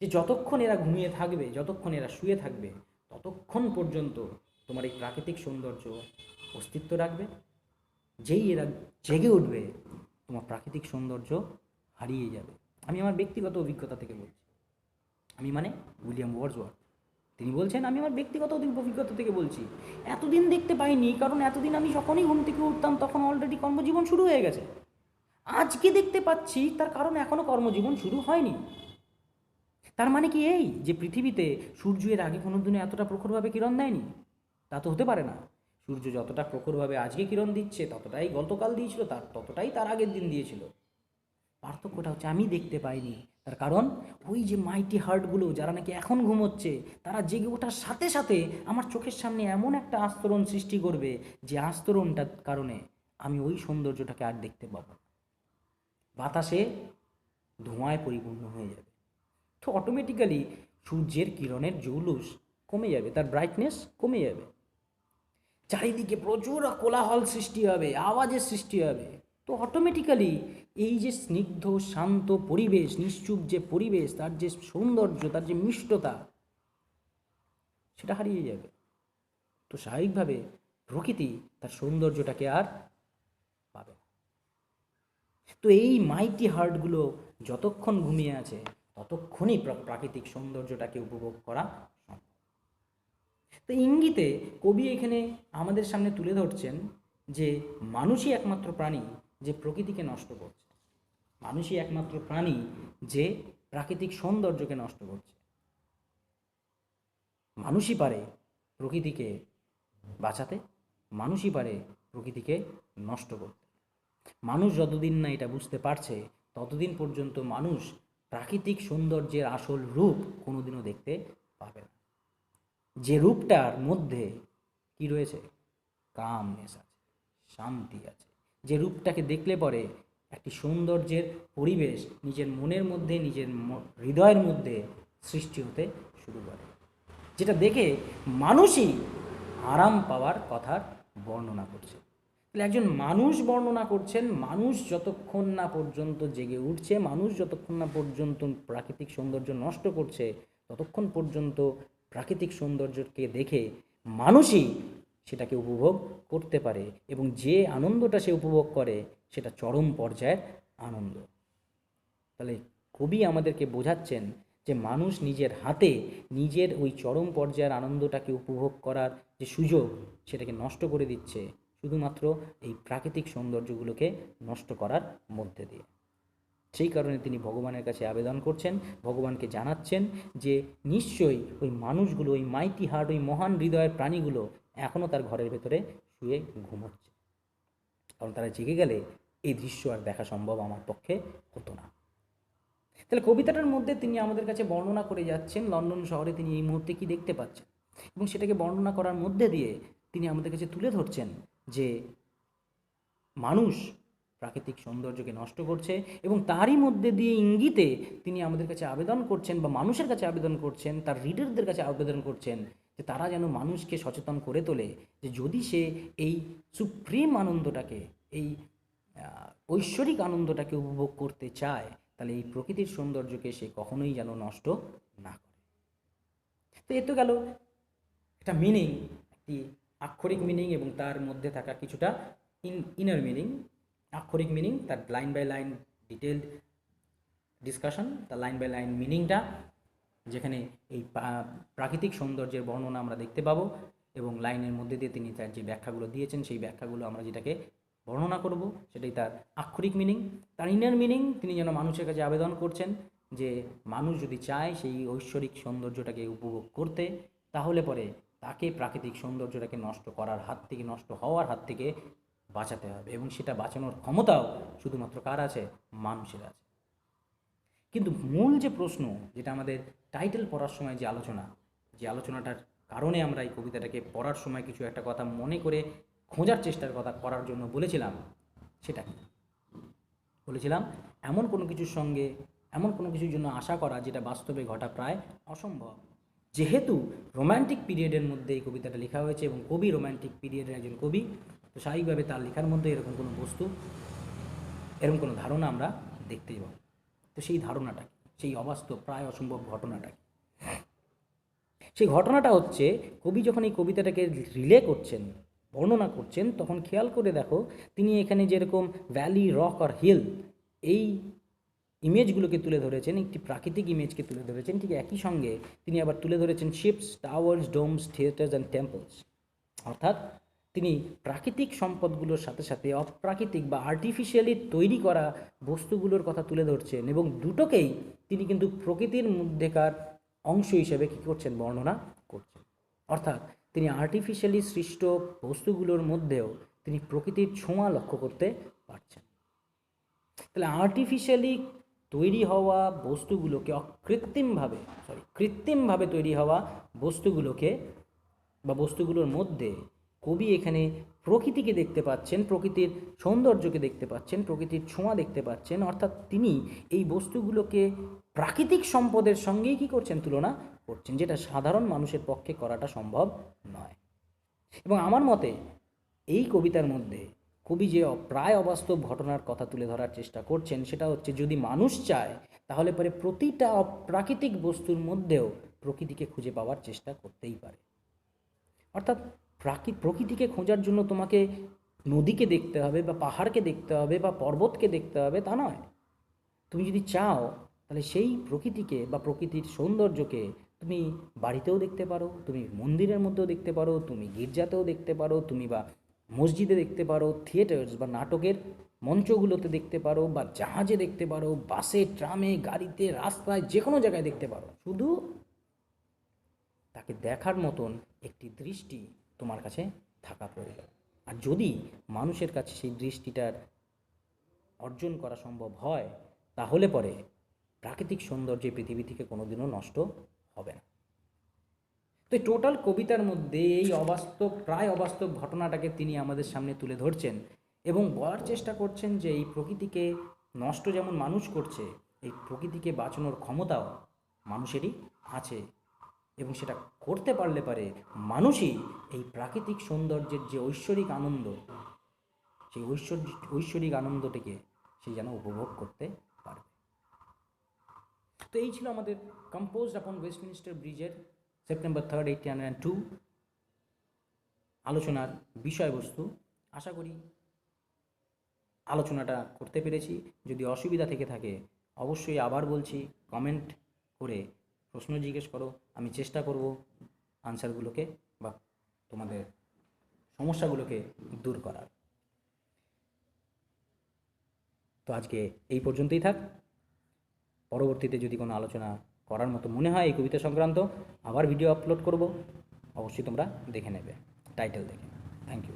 যে যতক্ষণ এরা ঘুমিয়ে থাকবে, যতক্ষণ এরা শুয়ে থাকবে, ততক্ষণ পর্যন্ত তোমার এই প্রাকৃতিক সৌন্দর্য অস্তিত্ব রাখবে। যেই এরা জেগে উঠবে, তোমার প্রাকৃতিক সৌন্দর্য হারিয়ে যাবে। আমি আমার ব্যক্তিগত অভিজ্ঞতা থেকে বলছি, আমি মানে উইলিয়াম ওয়ার্ডসওয়ার্থ, তিনি বলছেন, আমি আমার ব্যক্তিগত অভিজ্ঞতা থেকে বলছি। এতদিন দেখতে পাইনি, কারণ এতদিন আমি যখনই ঘুম থেকে উঠতাম তখন অলরেডি কর্মজীবন শুরু হয়ে গেছে। আজকে দেখতে পাচ্ছি, তার কারণ এখনও কর্মজীবন শুরু হয়নি। তার মানে কি এই যে পৃথিবীতে সূর্য এর আগে কোনো দিনে এতটা প্রখরভাবে কিরণ দেয়নি? তা তো হতে পারে না। সূর্য যতটা প্রখরভাবে আজকে কিরণ দিচ্ছে, ততটাই গতকাল দিয়েছিল, ততটাই তার আগের দিন দিয়েছিল। পার্থক্যটা হচ্ছে আমি দেখতে পাইনি। তার কারণ ওই যে মাইটি হার্টগুলো যারা নাকি এখন ঘুমোচ্ছে, তারা জেগে ওঠার সাথে সাথে আমার চোখের সামনে এমন একটা আস্তরণ সৃষ্টি করবে, যে আস্তরণটার কারণে আমি ওই সৌন্দর্যটাকে আর দেখতে পাবো। বাতাসে ধোঁয়ায় পরিপূর্ণ হয়ে যাবে। তো অটোমেটিক্যালি সূর্যের কিরণের জৌলুস কমে যাবে, তার ব্রাইটনেস কমে যাবে, চারিদিকে প্রচুর কোলাহল সৃষ্টি হবে, আওয়াজের সৃষ্টি হবে। তো অটোমেটিক্যালি এই যে স্নিগ্ধ শান্ত পরিবেশ, নিশ্চুপ যে পরিবেশ, তার যে সৌন্দর্য, তার যে মিষ্টতা, সেটা হারিয়ে যাবে। তো স্বাভাবিকভাবে প্রকৃতি তার সৌন্দর্যটাকে আর পাবে না। তো এই মাইটি হার্টগুলো যতক্ষণ ঘুমিয়ে আছে, ততক্ষণই প্রাকৃতিক সৌন্দর্যটাকে উপভোগ করা সম্ভব। তো ইঙ্গিতে কবি এখানে আমাদের সামনে তুলে ধরছেন যে মানুষই একমাত্র প্রাণী যে প্রকৃতিকে নষ্ট করছে, মানুষই একমাত্র প্রাণী যে প্রাকৃতিক সৌন্দর্যকে নষ্ট করছে। মানুষই পারে প্রকৃতিকে বাঁচাতে, মানুষই পারে প্রকৃতিকে নষ্ট করতে। মানুষ যতদিন না এটা বুঝতে পারছে ততদিন পর্যন্ত মানুষ প্রাকৃতিক সৌন্দর্যের আসল রূপ কোনোদিনও দেখতে পাবে না। যে রূপটার মধ্যে কি রয়েছে, কামনেস আছে, শান্তি আছে, যে রূপটাকে দেখলে পরে একটি সৌন্দর্যের পরিবেশ নিজের মনের মধ্যে, নিজের হৃদয়ের মধ্যে সৃষ্টি হতে শুরু করে, যেটা দেখে মানুষই আরাম পাওয়ার কথার বর্ণনা করছে। তাহলে একজন মানুষ বর্ণনা করছেন, মানুষ যতক্ষণ না পর্যন্ত জেগে উঠছে, মানুষ যতক্ষণ না পর্যন্ত প্রাকৃতিক সৌন্দর্য নষ্ট করছে, ততক্ষণ পর্যন্ত প্রাকৃতিক সৌন্দর্যকে দেখে মানুষই সেটাকে উপভোগ করতে পারে, এবং যে আনন্দটা সে উপভোগ করে সেটা চরম পর্যায়ের আনন্দ। তাহলে কবি আমাদেরকে বোঝাচ্ছেন যে মানুষ নিজের হাতে নিজের ওই চরম পর্যায়ের আনন্দটাকে উপভোগ করার যে সুযোগ সেটাকে নষ্ট করে দিচ্ছে শুধুমাত্র এই প্রাকৃতিক সৌন্দর্যগুলোকে নষ্ট করার মধ্যে দিয়ে। সেই কারণে তিনি ভগবানের কাছে আবেদন করছেন, ভগবানকে জানাচ্ছেন যে নিশ্চয়ই ওই মানুষগুলো, ওই মাইটি হার্ট, ওই মহান হৃদয়ের প্রাণীগুলো এখনও তার ঘরের ভেতরে শুয়ে ঘুমোচ্ছে, কারণ তারা জেগে গেলে এই দৃশ্য আর দেখা সম্ভব আমার পক্ষে হতো না। তাহলে কবিতাটার মধ্যে তিনি আমাদের কাছে বর্ণনা করে যাচ্ছেন লন্ডন শহরে তিনি এই মুহূর্তে কি দেখতে পাচ্ছেন, এবং সেটাকে বর্ণনা করার মধ্যে দিয়ে তিনি আমাদের কাছে তুলে ধরছেন যে মানুষ প্রাকৃতিক সৌন্দর্যকে নষ্ট করছে, এবং তারই মধ্যে দিয়ে ইঙ্গিতে তিনি আমাদের কাছে আবেদন করছেন বা মানুষের কাছে আবেদন করছেন, তার রিডারদের কাছে আবেদন করছেন যে তারা যেন মানুষকে সচেতন করে তোলে যে যদি সে এই সুপ্রিম আনন্দটাকে, এই ঐশ্বরিক আনন্দটাকে উপভোগ করতে চায়, তাহলে এই প্রকৃতির সৌন্দর্যকে সে কখনোই যেন নষ্ট না করে। তো এ তো গেল একটা মিনিং, একটি আক্ষরিক মিনিং এবং তার মধ্যে থাকা কিছুটা ইনার মিনিং। আক্ষরিক মিনিং, তার line by line detailed discussion, তার লাইন বাই লাইন মিনিংটা, যেখানে এই প্রাকৃতিক সৌন্দর্যের বর্ণনা আমরা দেখতে পাবো, এবং লাইনের মধ্যে দিয়ে তিনি তার যে ব্যাখ্যাগুলো দিয়েছেন সেই ব্যাখ্যাগুলো আমরা যেটাকে বর্ণনা করব সেটাই তার আক্ষরিক মিনিং। তার ইনার মিনিং, তিনি যেন মানুষের কাছে আবেদন করছেন যে মানুষ যদি চায় সেই ঐশ্বরিক সৌন্দর্যটাকে উপভোগ করতে, তাহলে পরে তাকে প্রাকৃতিক সৌন্দর্যটাকে নষ্ট করার হাত থেকে, নষ্ট হওয়ার হাত থেকে বাঁচাতে হবে, এবং সেটা বাঁচানোর ক্ষমতাও শুধুমাত্র কার আছে, মানুষের আছে। কিন্তু মূল যে প্রশ্ন, যেটা আমাদের টাইটেল পড়ার সময় যে আলোচনাটার কারণে আমরা এই কবিতাটাকে পড়ার সময় কিছু একটা কথা মনে করে খোঁজার চেষ্টার কথা করার জন্য বলেছিলাম, সেটা কি বলেছিলাম, এমন কোনো কিছুর সঙ্গে, এমন কোনো কিছুর জন্য আশা করা যেটা বাস্তবে ঘটা প্রায় অসম্ভব। যেহেতু রোম্যান্টিক পিরিয়ডের মধ্যে এই কবিতাটা লেখা হয়েছে এবং কবি রোম্যান্টিক পিরিয়ডের একজন কবি, তো স্বাভাবিকভাবে তার লেখার মধ্যে এরকম কোনো বস্তু, এরকম কোনো ধারণা আমরা দেখতেই পাবো। তো সেই ধারণাটা, সেই অবাস্তব প্রায় অসম্ভব ঘটনাটা, সেই ঘটনাটা হচ্ছে কবি যখন এই কবিতাটাকে রিলে করছেন, বর্ণনা করছেন, তখন খেয়াল করে দেখো তিনি এখানে যেরকম ভ্যালি, রক আর হিল এই ইমেজগুলোকে তুলে ধরেছেন, একটি প্রাকৃতিক ইমেজকে তুলে ধরেছেন, ঠিক একই সঙ্গে তিনি আবার তুলে ধরেছেন ships, towers, domes, theatres and temples. অর্থাৎ তিনি প্রাকৃতিক সম্পদগুলোর সাথে সাথে অপ্রাকৃতিক বা আর্টিফিশিয়ালি তৈরি করা বস্তুগুলোর কথা তুলে ধরছেন, এবং দুটোকেই তিনি কিন্তু প্রকৃতির মধ্যেকার অংশ হিসেবে কী করছেন, বর্ণনা করছেন। অর্থাৎ তিনি আর্টিফিশিয়ালি সৃষ্ট বস্তুগুলোর মধ্যেও তিনি প্রকৃতির ছোঁয়া লক্ষ্য করতে পারছেন। তাহলে আর্টিফিশিয়ালি তৈরি হওয়া বস্তুগুলোকে, কৃত্রিমভাবে তৈরি হওয়া বস্তুগুলোকে বা বস্তুগুলোর মধ্যে কবি এখানে প্রকৃতিকে দেখতে পাচ্ছেন, প্রকৃতির সৌন্দর্যকে দেখতে পাচ্ছেন, প্রকৃতির ছোঁয়া দেখতে পাচ্ছেন। অর্থাৎ তিনি এই বস্তুগুলোকে প্রাকৃতিক সম্পদের সঙ্গেই কী করছেন, তুলনা করছেন, যেটা সাধারণ মানুষের পক্ষে করাটা সম্ভব নয়। এবং আমার মতে এই কবিতার মধ্যে কবি যে প্রায় অবাস্তব ঘটনার কথা তুলে ধরার চেষ্টা করছেন, সেটা হচ্ছে যদি মানুষ চায় তাহলে পরে প্রতিটা অপ্রাকৃতিক বস্তুর মধ্যেও প্রকৃতিকে খুঁজে পাওয়ার চেষ্টা করতেই পারে। অর্থাৎ প্রকৃতিকে খোঁজার জন্য তোমাকে নদীকে দেখতে হবে বা পাহাড়কে দেখতে হবে বা পর্বতকে দেখতে হবে তা নয়। তুমি যদি চাও তাহলে সেই প্রকৃতিকে বা প্রকৃতির সৌন্দর্যকে তুমি বাড়িতেও দেখতে পারো, তুমি মন্দিরের মধ্যেও দেখতে পারো, তুমি গির্জাতেও দেখতে পারো, তুমি বা মসজিদে দেখতে পারো, থিয়েটার্স বা নাটকের মঞ্চগুলোতে দেখতে পারো, বা জাহাজে দেখতে পারো, বাসে, ট্রামে, গাড়িতে, রাস্তায়, যে কোনো জায়গায় দেখতে পারো। শুধু তাকে দেখার মতন একটি দৃষ্টি তোমার কাছে থাকা প্রয়োজন। আর যদি মানুষের কাছে সেই দৃষ্টিটার অর্জন করা সম্ভব হয়, তাহলে পরে প্রাকৃতিক সৌন্দর্য পৃথিবী থেকে কোনোদিনও নষ্ট হবে না। তো এই টোটাল কবিতার মধ্যে এই অবাস্তব, প্রায় অবাস্তব ঘটনাটাকে তিনি আমাদের সামনে তুলে ধরছেন এবং বলার চেষ্টা করছেন যে এই প্রকৃতিকে নষ্ট যেমন মানুষ করছে, এই প্রকৃতিকে বাঁচানোর ক্ষমতাও মানুষেরই আছে, এবং সেটা করতে পারলে পারে মানুষই এই প্রাকৃতিক সৌন্দর্যের যে ঐশ্বরিক আনন্দ, সেই ঐশ্বরিক আনন্দটিকে সে যেন উপভোগ করতে পারবে। তো এই ছিল আমাদের কম্পোজড আপন ওয়েস্টমিনিস্টার ব্রিজের সেপ্টেম্বর 3, 1802 আলোচনার বিষয়বস্তু। আশা করি আলোচনাটা করতে পেরেছি। যদি অসুবিধা থেকে থাকে অবশ্যই আবার বলছি, কমেন্ট করে প্রশ্ন জিজ্ঞেস করো, আমি চেষ্টা করব আনসারগুলোকে বা তোমাদের সমস্যাগুলোকে দূর করার। তো আজকে এই পর্যন্তই থাক। পরবর্তীতে যদি কোনো আলোচনা করার মতো মনে হয় এই কবিতা সংক্রান্ত, আবার ভিডিও আপলোড করব, অবশ্যই তোমরা দেখে নেবে টাইটেল দেখে। Thank you.